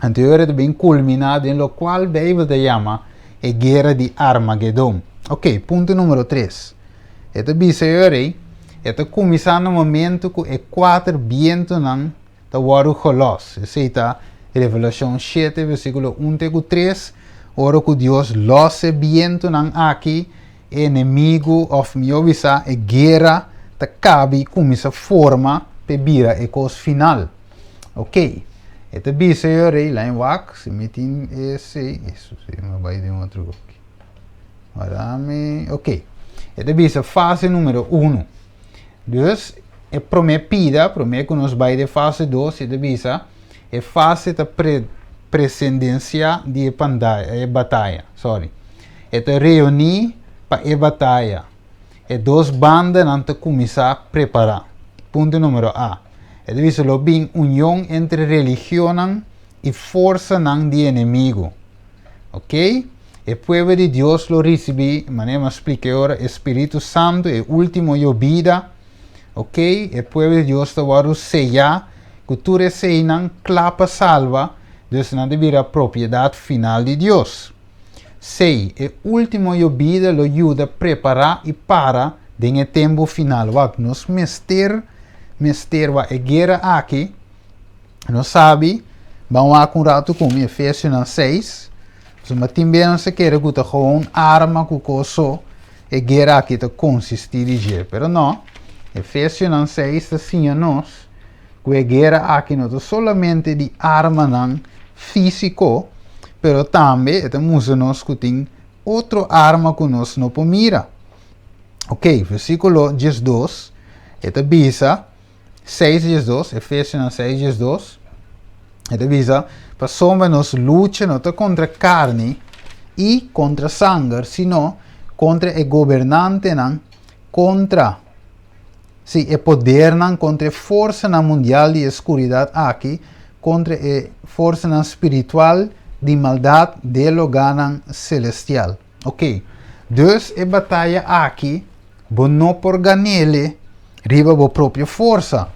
Então, ela também culmina em lo qual a Bíblia chama a guerra de Armagedon. Ok, ponto número 3. Esta bisa aí, esta começa no momento que é 4 vientos não da waru holos. Essa Revelação 7, versículo 1 a 3. Ora que Deus losse viento não aqui, inimigo of miovisa, a guerra da cabe começa a forma para vira a coisa final. Ok. Esta bisa aí, lá em WAC, se metem esse, isso, mas vai de outro aqui. Ok. Esta bisa fase número 1. Dus, a primeira que nós vai de fase 2, esta bisa, é fase da prescendência de batalha. Sorry. Esta reunir para a batalha. E 2 bandas não começar a preparar. Ponto número A. Esta bisa lo bem união entre religião e força de inimigo. Ok? O povo de Deus lo recebe, maneira explica agora, Espírito Santo é o último vida. Ok? O povo de Deus está a sellar, que tu recebes, clapa salva, dus não deve a propriedade final de Deus. 6. O último vida lo ajuda a preparar e para o tempo final. Wak nos mister a guerra aqui, não sabe, vamos a um rato com Efésios 6. Mas também não se quer que tu gewoon arma que coso a guerra aqui te consistir de guerra. Pero não, Efésios 6 está assim a nós, que a guerra aqui não é somente de arma não físico, pero também estamos nós que tem outra arma que nós não podemos mirar. Ok, versículo 12, esta bisa 6:2, Efésios 6:2, esta bisa, para somos nos luta não contra carne e contra sangue, sino contra o governante, não, contra sim, é poder não contra a força na mundial de escuridade aqui, contra a força na espiritual de maldade de lugar celestial. Ok, dus a batalha aqui, bo não por ganhar, riba bo própria força.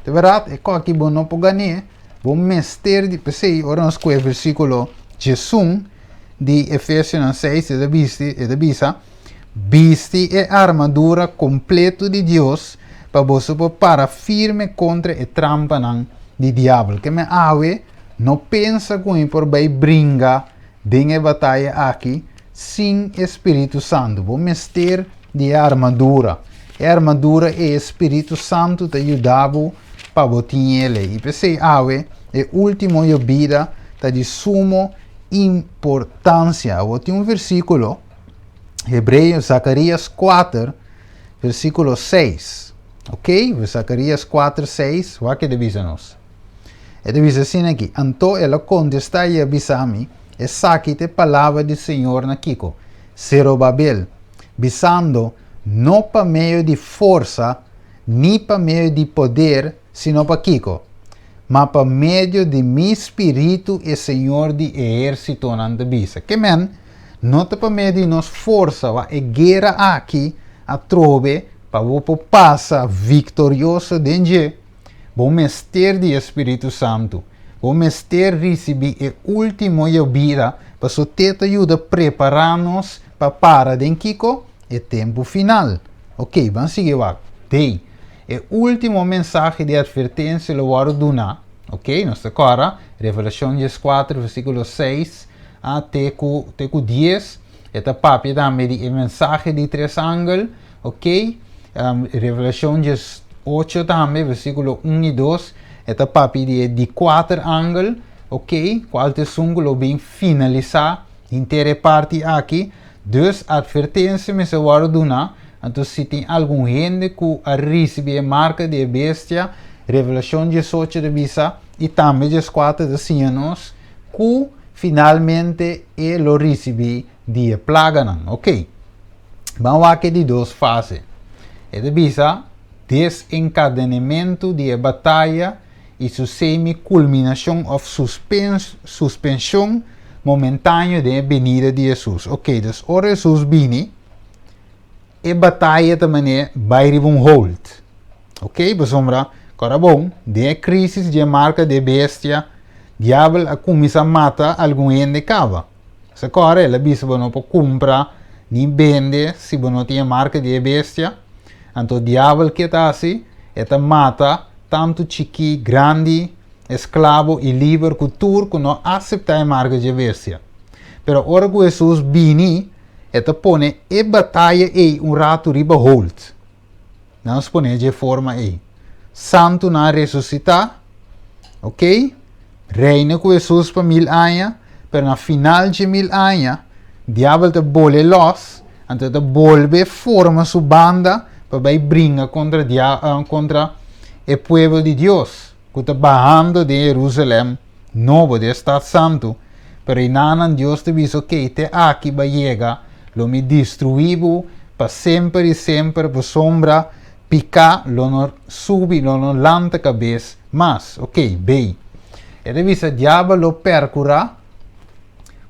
De verdade, é que bo não por ganhar, bo mestre de pensei, ora nós com o versículo Jesus de Efésios 6, é da bisa, viste a armadura completa de Deus para você para firme contra a trampa de diabo. Que me ave não pensa com por vai brincar de batalha aqui sem Espírito Santo. Vou mestre de armadura. A armadura é Espírito Santo te ajudava para botar ele. E pensei ave é último vida tá de suma importância. Eu tenho versículo Hebreus, Zacarias 4, versículo 6. Ok? Zacarias 4, 6. O que avisa-nos? Ele diz assim aqui. Então ela contesta e avisa-me. E saque a palavra do Senhor na Kiko. Zerubabel. Visando não para meio de força, nem para meio de poder, sino para Kiko. Mas para meio de meu espírito e Senhor de exército na bisa. Que men? Não para meio de nossa força, a guerra aqui, a trove, para o passar vitorioso dentro. Bom mestre de Espírito Santo. Bom mestre receber a última vida para só ter ajuda a preparar-nos para den Kiko e tempo final. Ok, vamos seguir lá. Dei. A última mensagem de advertência eu vou dar. Ok, nós agora, Revelação 4, versículo 6 até 10. Esta papi também de mensagem de 3 ângulos. Ok, Revelação 8 também, versículo 1 e 2. Esta papi de 4 ângulos. Ok, qual te ângulo bem finalizar. Inteira parte aqui. Dus advertência me se vou dar. Então, se tem algum gente que recebe a marca de bestia, Revelação 18 de bisa, e também 4 de anos, que finalmente ele recebe de plaga. Ok? Vamos aqui de 2 fases. É de bisa, desencadenamento de batalha e sua semi-culminação ou suspensão momentânea da venida de Jesus. Ok, dus ora Jesus vini, a batalha também vai ter hold. Ok, pessoal? Agora bom, de crise de marca de bestia, diabo a começar a matar algum gente cava. Se agora ela bisa não pode comprar nem vender se não tem marca de bestia, então diabo que está assim, ela mata tanto chiqui, grande, escravo e livre cultura que não aceita a marca de bestia. Pero ora que Jesus vini, ela põe a batalha e rato riba hold. Não se põe de forma aí. Santo na ressuscitar, ok? Reina com Jesus por 1000 anos, pero na final de 1000 anos, diabo te bole los, então te volve forma sua banda para brincar contra o povo de Deus, que está bajando de Jerusalém, novo de Estado Santo, pero inanan Deus te diz, ok, te aqui vai chegar, lo me destruívo para sempre e sempre por sombra, picar, lo no subi, lo no lanta cabeça, mas, ok, bem. Ele diz, o diabo lo percura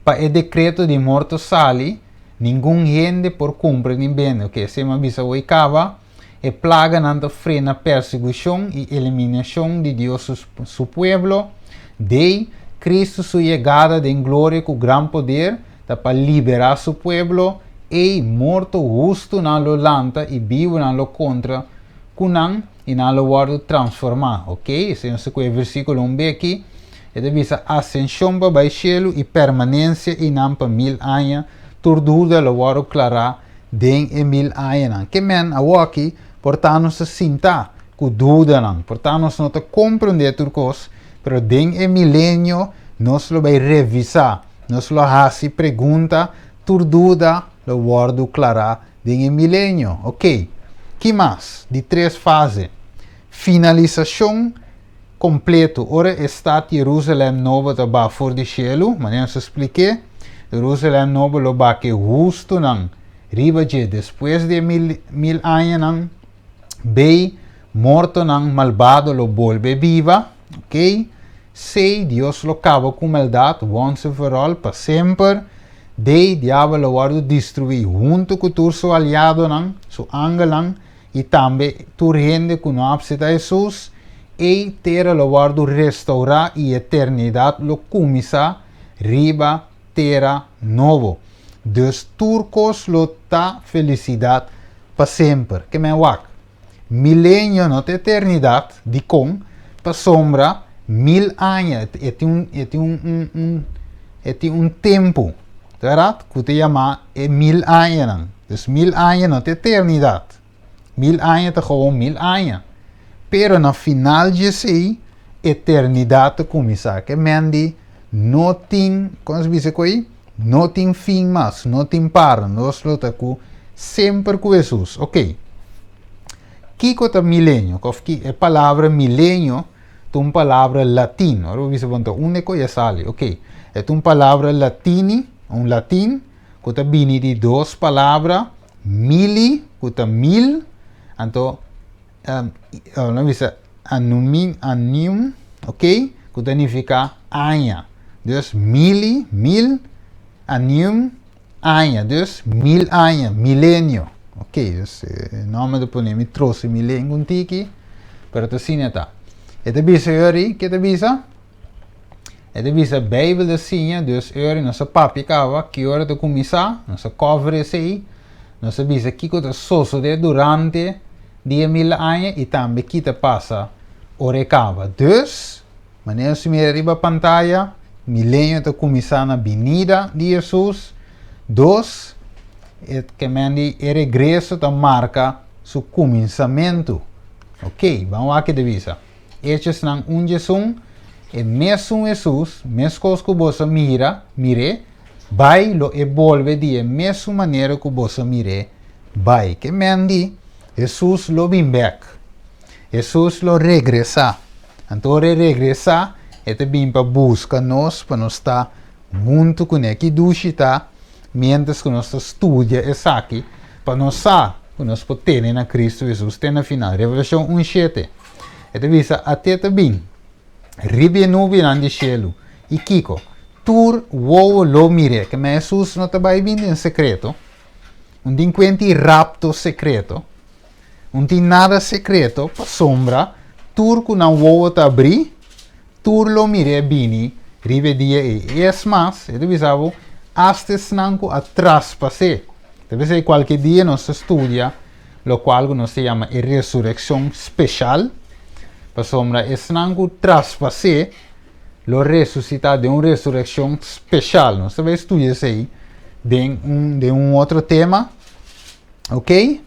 para o decreto de morto sali, nenhum gente por cumprir nem bem, ok, se me avisa o cava, e plaga não frena perseguição e eliminação de Deus su pueblo, de Cristo sua chegada de glória com grande poder, para liberar su pueblo, e morto justo na lo lanta e vivo na lo contra, kunang e na lo guardo transformar, ok? Esse é o versículo 1b aqui, ele diz ascensão para o cielo e permanência e não para 1000 anos, turduda lo guardo clara, den e 1000 anos. Que men a aqui, portanto se sinta, que dúvida não, portanto não te compreender turcos, pero den e milênio, nós lo vai revisar, nós lo hasi pergunta, turduda, lo guardo clara, den e milênio, ok? Que mais? De 3 fases. Finalização completo. Ora está Jerusalém novo está for de cielo, mas eu expliquei. Jerusalém novo lo ba que justo não. Riba de depois de 1000 anos não. Bem morto nang malvado lo vuelve viva, ok? 6, Dios lo acaba com maldade, once and for all, para sempre. De diabo lo guardo destruir, junto com tu seu aliado nang, su angel nang, e também tu rende com o abseta Jesus, e terra lo guardo restaurar e eternidade lo começa, riba terra novo. Dus turcos lo ta felicidade para sempre. Que me wak. Milênio not eternidade, de com, para sombra, 1000 anos. É um tempo. Verdade? Que te chama é 1000 anos. Dus 1000 anos not eternidade. 1000 anos é gewoon 1000 anos. Pero no final de sei, eternidade começa. Que mendi, não tem, como se diz aí? Não tem fim mais, não tem par. Nós lutamos sempre com Jesus. Ok. Kiko é milênio. A palavra milênio é uma palavra latina. Agora você vai único e sale. Ok. É uma palavra latim, que é bini de duas palavras. Mili, que é mil. Então, não dice anum, ok? Que significa año. Dus mil, anum, año. Dus 1000 años, milênio. Ok, dus nome do ponemi trouxe milênio um tiki, para tu sineta. E te bisa yori, que te bisa? E te bisa Bijbel de sinha, dus yori nossa papi kava, que hora te começar, nossa cover esse aí, nossa bisa kiko te soso de durante 10.000 anos e também que te passa o recava. Dus, wanneer se me riba pantalla, milênio te começar na venida de Jesus. 2, het que mendi e regresso te marca su começamento. Ok, vamos aqui de visa. Hechos nang Jesus, e mesmo Jesus, mesmo que você mire, vai lo evolve de mesma maneira que você mire, vai. Que mendi, Jesus lo vem back. Jesus lo regressa. Então, regressa, ele vem para buscar nós, para nós estar junto com ele, que duchita, mientras que nós estudia essa aqui, para nós saber que nós podemos na Cristo Jesus. Tem na final, Revelação 1:7. Ele diz, até também, ribe nuvem no cielo, e Kiko, tur uovo lo mire, que Jesus não está bem em secreto, delinquente rapto secreto, não tem nada secreto, para sombra, turco não vou te abrir, tur lo mire bini, ribe dia e es mais, ele visava, astes nanco atrás passe. Deve ser qualquer dia nós estudia, lo qual nós se chama a ressurreição especial, para sombra, es nanco traspasse, lo ressuscitar de uma ressurreição especial. Nós também estudamos aí de outro tema, ok?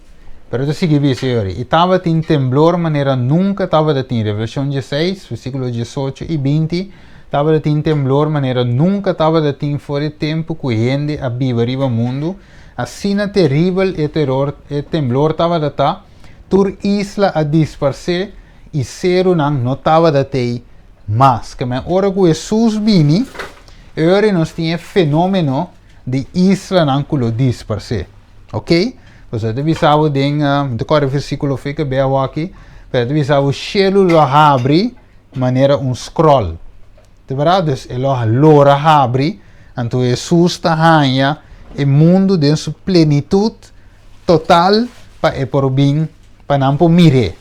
Pero tu sigue bien, senhor. E estava em temblor, maneira nunca estava de ter. Revelação 16, versículo 18 e 20. Estava de ter temblor, maneira nunca estava de ter fora tempo que gente a viver no mundo. Assim terrível e terror e temblor estava de estar. Tur isla a dispersar e ser não estava de ter mais. Que a hora que Jesus vini, agora nós tínhamos fenômeno de isla não que lo dispersar. Ok? Pues het visavo ding de corre versículo fica bem aqui, pero visavo cielo lo abre maneira scroll. De verdade, dus lo abre, então Jesus está ganha o mundo de sua plenitude total para por bem para não por mire.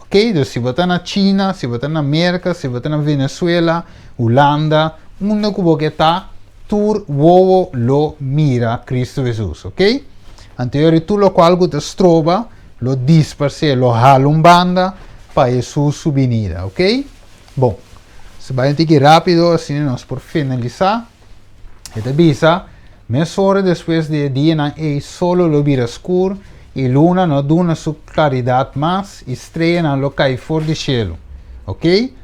Ok? Dus se você na China, se você na América, se você na Venezuela, Holanda, mundo que você está, tur uovo lo mira Cristo Jesus, ok? Anterior tu lo qual te trova, lo disperse, lo banda para Jesus su venida, ok? Bom, se vai aqui rápido, assim nós por finalizar. E te bisa, meia hora depois de dia não é solo lo vira escuro e luna não duna su claridade mais, estrela não lo cai fora do cielo, ok?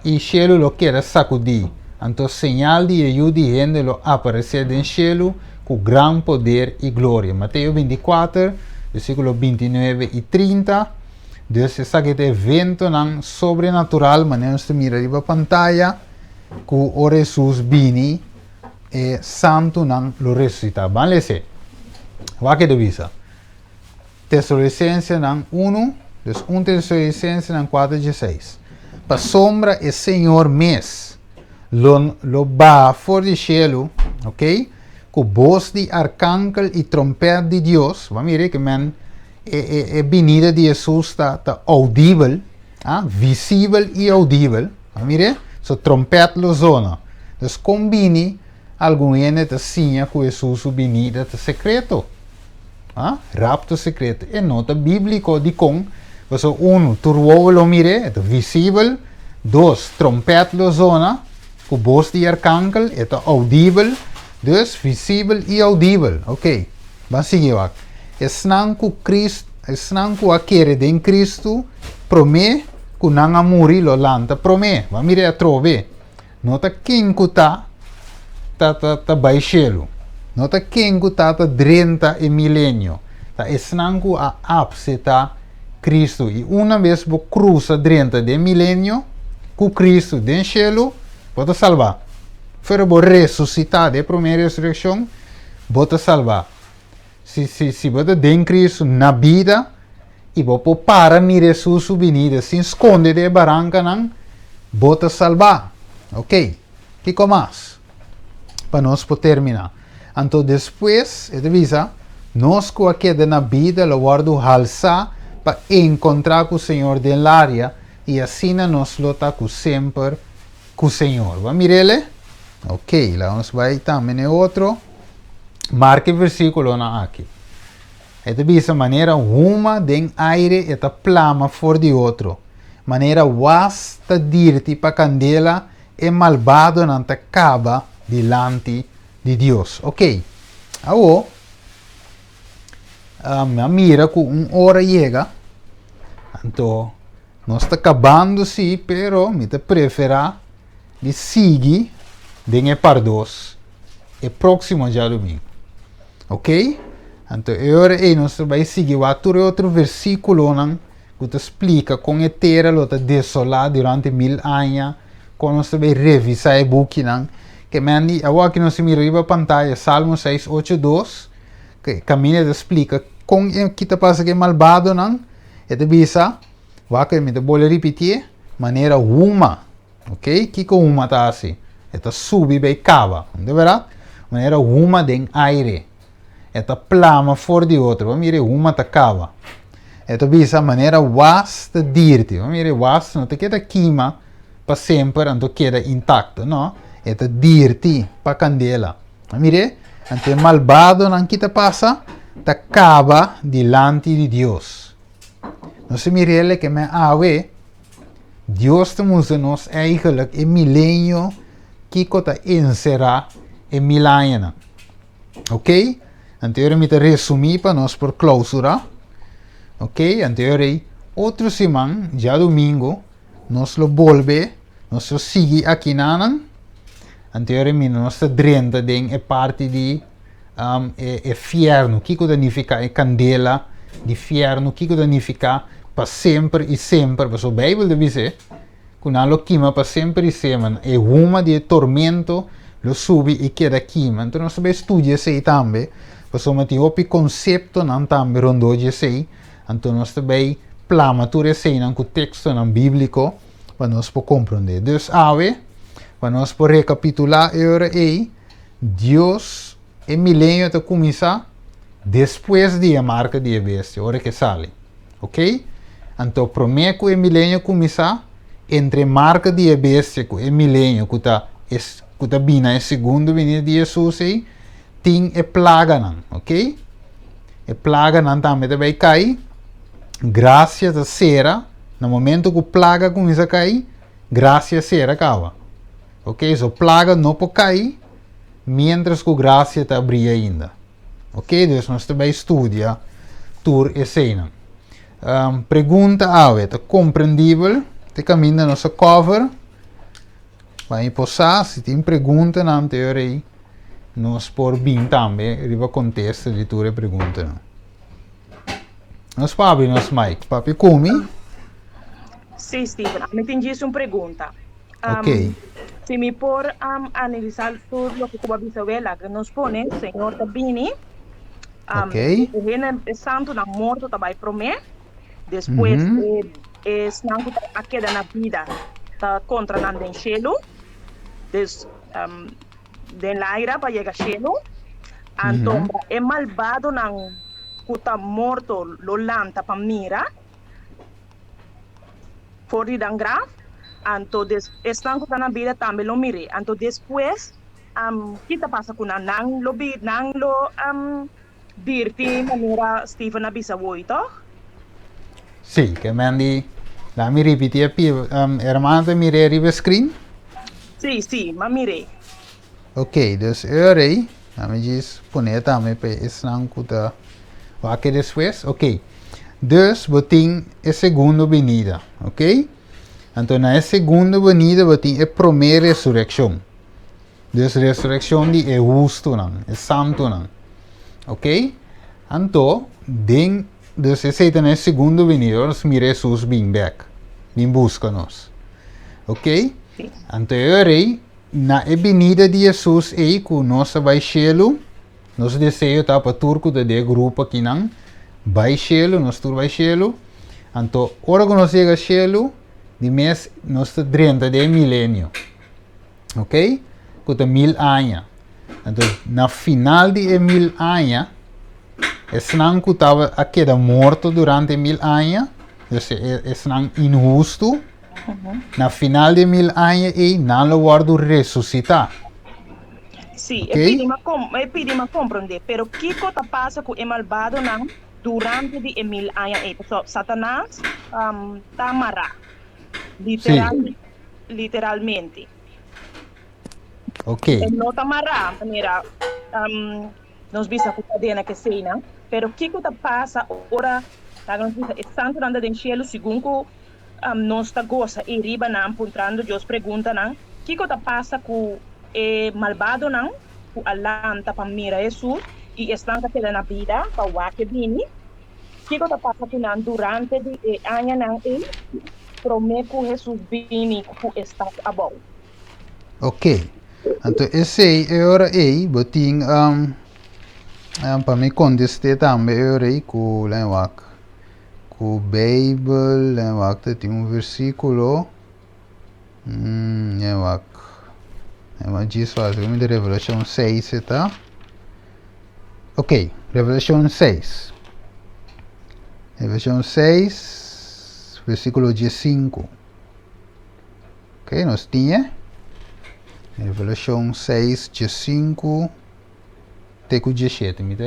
E cielo lo quer sacudir, então señal de ajuda de gente lo aparecer do cielo com grande poder e glória. Mateus 24, versículo 29 e 30. Deus esse evento não sobrenatural, mas nós mira na pantalla, que o Jesus vini e santo não lo ressuscita. Vale ser. Vai que devisa. Tesalonicenses 1, Dus 1 Tessalonicenses 4:16. Pa sombra é Senhor mes. Lo ba for de cielo, ok? Com voz de arcángel e trompeta de Deus. Vamos ver que man é venida de Jesus está audível, visível e audível. Vamos ver? So trompeta lo zona. Dus combine algum ene te sinha com Jesus o venida te secreto. Rapto secreto. É nota bíblico de com. So, 1, turbo lo mire, é visível. 2, trompeta lo zona. Com voz de arcángel, é audível. Dus visível e audível. Ok. Vamos seguir aqui. Esnan com Cristo, esnan com aquele de Cristo, promê, que não amuri lo lanta promê. Vamos mirar a trove. Nota quem que tá baixelo. Nota quem que tá 30 e milênio. Tá esnan com a ápice tá Cristo. E uma vez você cruza 30 de milênio, com Cristo de cielo, pode salvar. Fora você ressuscitar de primeira ressurreição, pode salvar. Se você tem Cristo na vida, e você para de Jesus venida, se esconde de barranca, pode salvar. Ok? O que mais? Para nós terminar. Então, depois, ele avisa, nós que aqui na vida, lo guardo alçar para encontrar com o Senhor de área, e assim nós luta sempre com o Senhor. Vamos mirar ele? Ok, lá vamos vai também outro. Marque o versículo aqui. Esta visa maneira uma de aire eta plama for de outro. Maneira wasta dirti para candela e malvado não te acaba delante de Deus. Ok. Agora, a mira com hora chega. Então, nós está acabando sim, pero me te prefera de seguir de pardos e próximo já domingo. Ok? Então, agora nós vamos seguir outro versículo que te explica como a terra está desolada durante 1000 anos, quando nós vamos revisar o book, que mandi, agora que nós miramos a pantalla, Salmo 6:8-2, que caminha te explica como que te passa que malvado, e te visa, que me te vou repetir, maneira uma, ok? Que uma está assim? Está subir bem cava, de verdade? Maneira uma de aire. Esta plama for de outro. Vamos ver uma ta cava. Esta visa maneira wasta dirti. Vamos ver wasta não te queda queima para sempre, não queda intacto, não? Esta dirti para candela. Vamos ver? Ante malvado não que te passa, ta cava delante de Deus. Não se mire que me awe. Deus te moest nos eigenlijk in millennium que kota encerrar em 1000 anos. Ok? Anterior me resumir para nós por clausura. Ok? Anterior outro semana, já domingo, nós lo volve, nós lo sigue aqui na anterior me nós drenta de parte de fierno, que significa candela de fierno, que significa para sempre e sempre. Mas a Bíblia diz que não lo queima para sempre e sempre. É uma de tormento, lo sube e queda queima. Então nós vamos estudar isso também. Mas o motivo conceito não também rondou isso. Então nós também plamatura isso com o texto bíblico para nós compreender. Então, para nós recapitular agora Deus é milênio de começar depois de a marca de bestia, hora que sai. Ok? Então, primeiro que o milênio começar entre marca de bestia e o milênio que está vindo, é segundo vinda de Jesus, tem a plaga, ok? A plaga também vai cair, graças a cera, no momento que a plaga começa a cair, graças a cera acaba. Ok? So, plaga não pode cair, mientras que a graça está abrindo ainda. Ok? Então, nós também estudamos tur e cena. Pergunta é compreendível? Te caminho da nossa cover. Vai passar, se tem pergunta, não teoria, nós por bem também, riba contesta de tua pergunta. Nós papi, nós Mike, papi come? Sim, Steven, me entendi uma pergunta. Ok. Se me por analisar tudo o que a Isabela que nos põe, Senhor Tabini, Ok. o reino santo na morte também promete, Después, Mhm. es nangu a queda na vida, ta contra nan den cielo, des, den laira pa llega cielo, Mhm. antomba é malvado nan kuta morto lo lanta pa mira, fori dan graf, anto están kuta na vida tambe lo mire, anto después, kita pasa kuna nang lo, dirti manera Stephen abisa woi, toch? Sì, che mandi la mi ripeti a più hermano mi rive screen. Sí, ma mire. Ok, dus eurei, nami diz puneta me pe isnang kuta wake después. Ok. Dus botin é segundo venida, ok? Então na segunda venida botin é primeira ressurreição. Dus ressurreição de é justo não, é santo não. Ok? Então, dus é seita na segunda venida, nós mira Jesus bem back, bem busca nós. Ok? Sí. Então eurei na venida de Jesus aí que nós vai cielo, nós desejo tá para turco de grupo aqui não. Vai cielo, nós tur vai cielo. Então, ora que nós chega cielo, de mês nós está 30 de milênio. Ok? Cuta 1000 anos. Então, na final de 1000 anos, é não que estava a queda morto durante 1000 anos, é não injusto. Na final de 1000 anos, não lo guardo ressuscitar. Sí, Ok? pedi ma comprender, pero que cosa pasa con el malvado nan durante de 1000 años? So, Satanás tamara, Sim. literalmente. Ok. No tamara, manera, nos visa con cadena que sei, não? Pero que cosa pasa ora, nos visa, es santo nanda del cielo, segundo nos ta goza e riba nan, puntrando, Dios pregunta nan, que cosa pasa con malvado nan, ku alanta pa mira Jesus e están que na vida pa wake bini que cosa pasa que nan durante de año nan prometo Jesus bini ku está abau. Ok. Então, esse é hora aí, botin para me contestar também é hora aí com lenwak, com Bible, lenwak tem versículo, lenwak, diz faz como de Revelação 6, tá? Ok, Revelação 6. Revelação 6, versículo 15. Ok, nós tinha Revelação 6, 15, até o 17. Me dá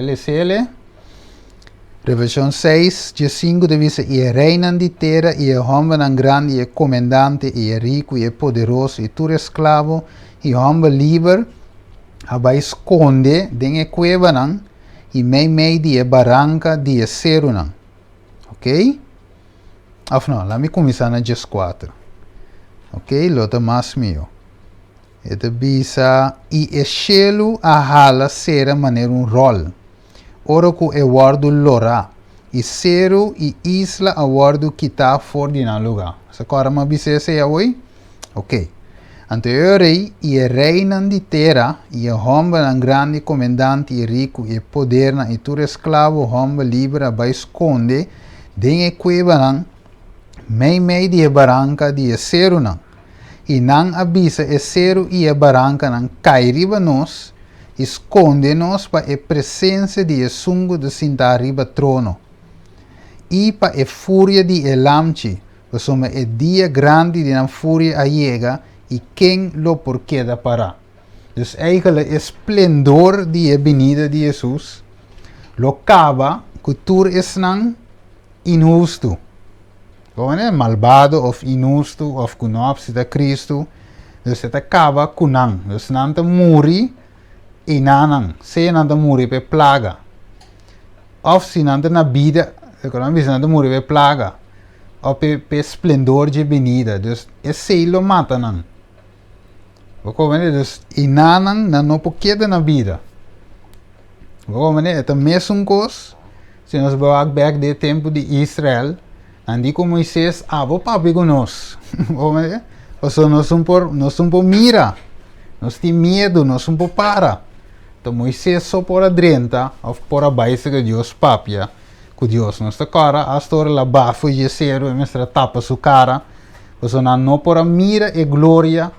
Revelação 6, 15 dice, e reinan di terra, e homem grande, e comandante, e rico, e poderoso, e tu esclavo, e homem livre, aba esconde, den cueva nan, e mei di barranca di cero nan. Ok? Of no, lá me começar na 4. Ok? Lota mais meu. Eta bisa, e cielo a hala sera maneira rol. Ora que é guardo lora. E cero e isla a guardo que está fora de lugar. Essa cara ma bisa se é oi? Ok. Anteriorei e reinan di terra e homem grande comandante e rico e poder e tu esclavo homem livre a esconde den e cueva nan mei di barranca di cero nan. E não avisa é cero e a barranca não cai riba nós, esconde-nos para a presença de sungo de sentar riba trono. E para a fúria de elamchi, porque é dia grande de a fúria a chega e quem lo por queda para. Dus eigenlijk esplendor de a venida de Jesus, lo cava que tur es não injusto. Gewoon malvado of injusto of kunopsi da Cristo. Dus het acaba kunang. Dus nanta muri inanang. Se nanta muri pe plaga. Of si nanta na vida, economia nanta muri pe plaga. Of pe splendor de venida. Dus esse lo mata nang. Dus inanang na no pokeda na vida. Het mesmo cos. Se nós vamos back de tempo de Israel. Andi com Moisés, abo papi conosco. Nós não por mira. Nós tem medo, nós não por para. Então Moisés só por adrenta, ou por abaixo que Deus papia. com Deus. Nossa cara, a história lá bafo de cero, e mestra tapa sua cara. Você não por mira e glória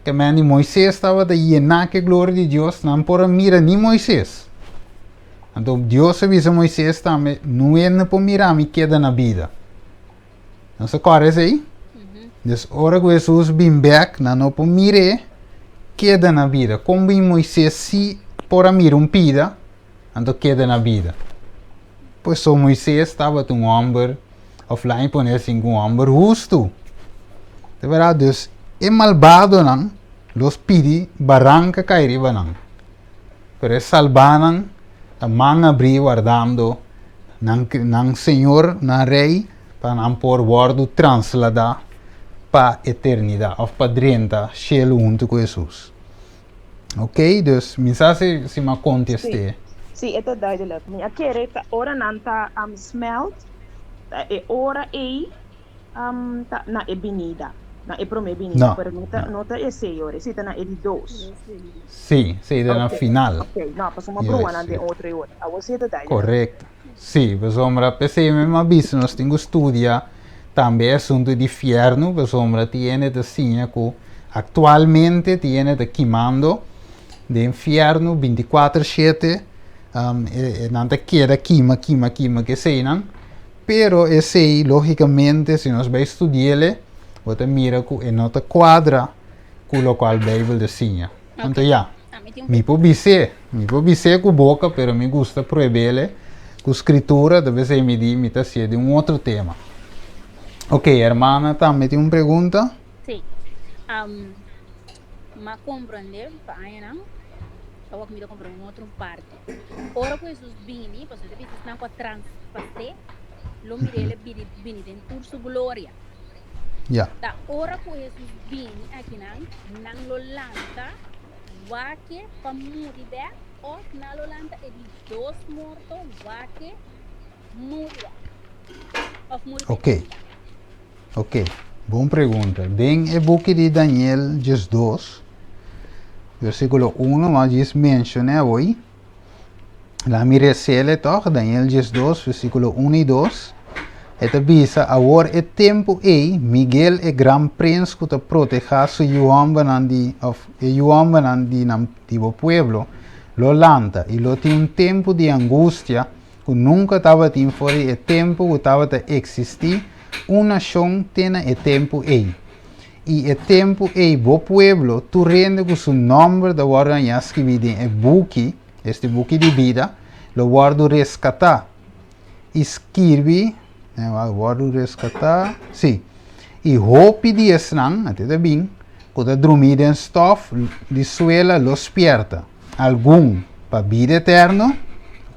que man Moisés estava de llenar que glória de Deus, não por mira ni Moisés. Então Deus avisa Moisés também, não é por mirar me queda na vida. Não se corre aí? Então, hora que Jesus vem back, não por mirar queda na vida. Como Moisés se por mirar pida, então queda na vida. Pois só Moisés estava um homem, offline por assim um homem justo. De verdade, dus é malvado não, los pidi barranca cair não. Pero é salvanan, a mão abrir guardando, não Senhor, não Rei, para não por guardo transladar para a eternidade, ou para dentro, cielo junto com Jesus. Ok? Dus, mensagem se me conteste. Sim, é duidelijk. Maar ik kijk, ora nanta smelt, e ora na e binida. Na e prome binida. No. Pero nota e sei ora, si na e di dos. Sim, sei na final. Ok, no, pas uma Yes, brua na de yes. outra ora. A você é duidelijk. Correto. Sim, pessoal, pensei mesmo aviso, nós temos estudia também assunto de inferno, pessoal, tiene de sinha que atualmente tiene de queimando de inferno 24/7, não te queda queima, que sei não, pero esse, logicamente, se nós vai estudar, você mira que não te quadra com o qual a Bíblia desenha. Então, já, me pode dizer com boca, pero me gusta proibir com escritura, deve ser me tá de outro tema. Ok, hermana, também tem uma pergunta? Sim. Ma compreender para aí não? Eu vou me compreender em outra parte. Ora que Jesus vini, você deve estar com a transpassé, lo mirele vini dentro sua glória. Já. Da ora que Jesus vini aqui não lo lanta, vaque para morrer, ou não lo lanta e de dos mortos, vaque morrer. Ok, boa pergunta. Den o book de Daniel 2, versículo 1, mas diz menciona hoje. La mirecele toch, Daniel 2, versículo 1 e 2. Eta bisa agora é tempo Miguel é gran prince que te proteja su João banandi nam tipo pueblo lo lanta e lo tem tempo de angústia que nunca estava tem fora é tempo que estava a existir uma nação tem é tempo e é tempo bo pueblo tu rende com seu nome da guarda já escrito em buki este buki de vida lo guardo rescatar escreve guardo rescatar sim e hope de esnan até bem quando dormir em stof de suela los pierta algum para vida eterno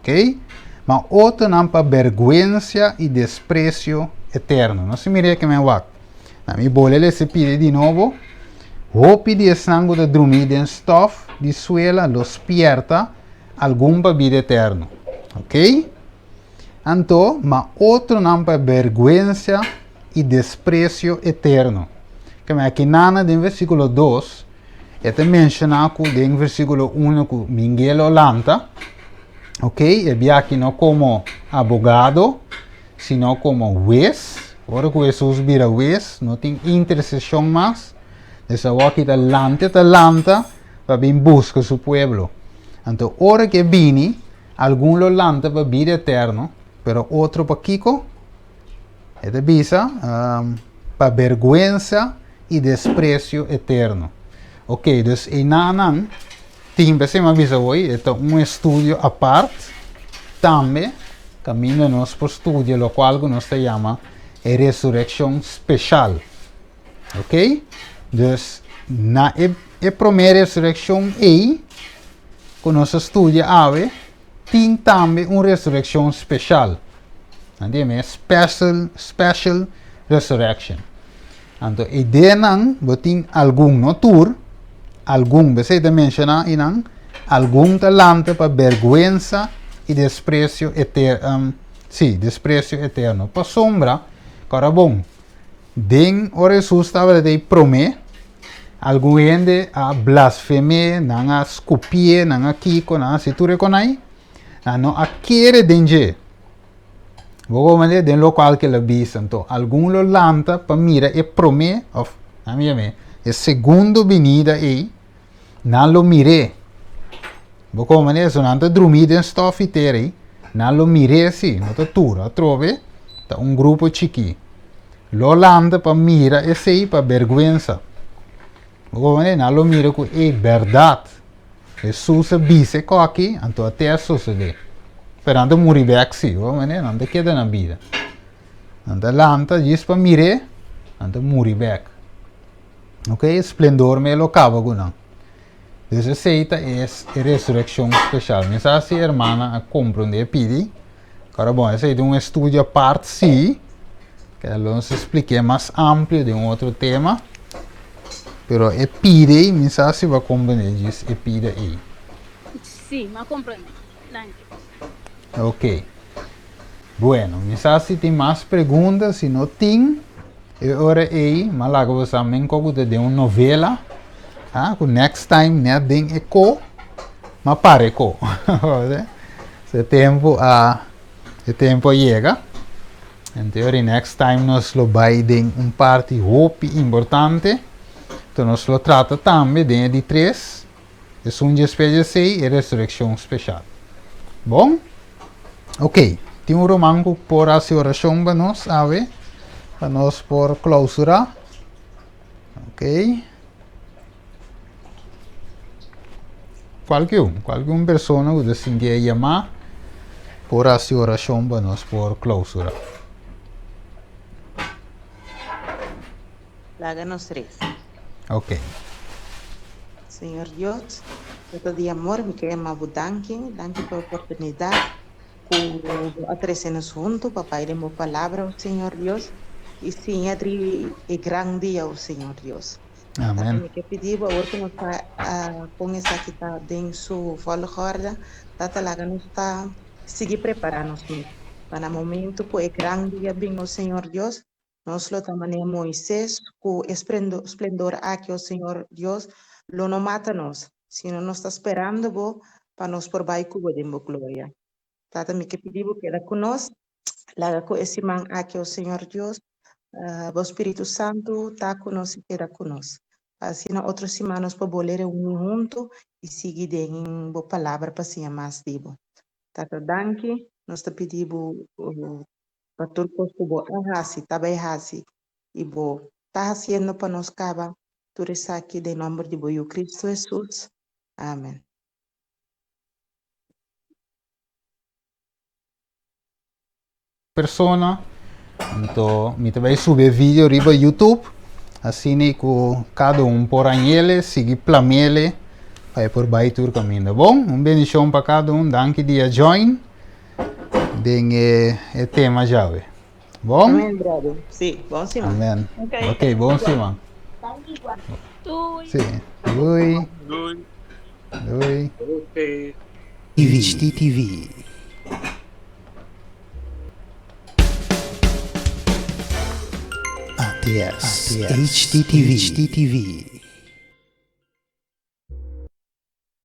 ok mas outro não para vergonha e desprezo eterno não se mire que me wak na mi bolele se pide de novo hope de esnan quando dormir em stof de suela los pierta algum para vida eterno ok então, mas outro não para vergonha e desprezo eterno. Que aqui nana no versículo 2, é mencionado no versículo 1 que Miguel Olanta, ok? E aqui não como abogado, sino como juez. Agora que Jesus vira juez, não tem intercessão mais. Então, aqui Talanta, para vir buscar seu povo. Então, hora que vini, algum lo lanta para vida eterno, pero outro para Kiko, é de visa para vergonha e desprezo eterno. Ok, dus em nanan, tem que me avisa hoje, é estudo à parte, também, caminho nós por estudo, o qual nós chama é ressurreição especial. Ok? Dus, na primeira ressurreição que nós estuda ave, tem também uma ressurreição especial. Entende? Special resurrection. Então, a ideia não, tem algum notur, algum, você te mencionar, algum talento para vergonha e desprezo eterno. Sim, desprezo eterno. Para sombra, cara bom, den o Jesus estava de prometer, algum gente a blasfemar, não a escupir, não a kiko, não a se tu reconhece, não a querer danger. Vou maneira den local que ela bisa, então algum lo lanta para mira e prome of a minha me e segundo venida aí não lo mire. Vou maneira sonante dormir den stoff teri não lo mire sim, não tá tura trove tá grupo chiqui. Lo lanta para mira e sei para vergüenza. Vou maneira não lo mira com é verdade. E susa bise coque, então até sucede. Pero anda muri back si, mané, anda queda na vida. Anda lanta, diz para mire, anda muri back. Ok, esplendor me lo cava gunan. Dessa seita é a ressurreição especial. Mas assim, irmã, a compreender pedi. Agora, bom, esse é um estudo a parte si, que eu nos expliquei mais amplo de outro tema. Pero é pedi, mas assim vai compreender, diz é pedi aí. Sim, mas compreendo. Danke. Ok. Bueno, se tem mais perguntas, se não tem, eu ora aí, mas lá que você também coisa de uma novela, que next time né tem eco, mas para eco, se tempo chega, então next time nós lo vai de parte hope importante, então nós lo trata também de três, é um dia especial e ressurreição especial. Bom? Ok, tem romanco por a oração para nós, sabe? Para nós por clausura. Ok. Qualquer pessoa que decide chamar por a oração para nós por clausura. Láganos tres. Ok. Senhor Deus, todo de amor, me queremos danke pela oportunidade que atrecemos juntos, papai, de uma palavra, Senhor Deus, e sim, é grande dia, Senhor Deus. Amém. Me que pedir, agora que nós com essa aqui está em sua volta, tata lá nos está seguir preparando para o momento que é grande dia, bem, Senhor Deus, nós lo também Moisés, com esplendor aqui, o Senhor Deus, lo não mata nós, sino nos está esperando para nós por baixo de glória. Tata me que pedimos que ela conosco, lá com esse man aqui, o Senhor Deus, o Espírito Santo está conosco e queda conosco. Assim, outras semanas para boler junto e seguir em boa palavra para ser mais vivo. Tata, danke, nós te pedimos para todo o povo arrasi, também arrasi, e bo está fazendo para nós cava, tudo isso aqui em nome de Cristo Jesus. Amém. Persona, então me também subir vídeo riba YouTube, assim que cada por ele, seguir plamele, vai por baixo tur caminho, bom? Bendição para cada danke dia join, den tema já, bom? Amém, brother. Sim, bom sim. Amém. Ok, bom sim, man. Sim. Oi. Ok. TV. ATS HDTV.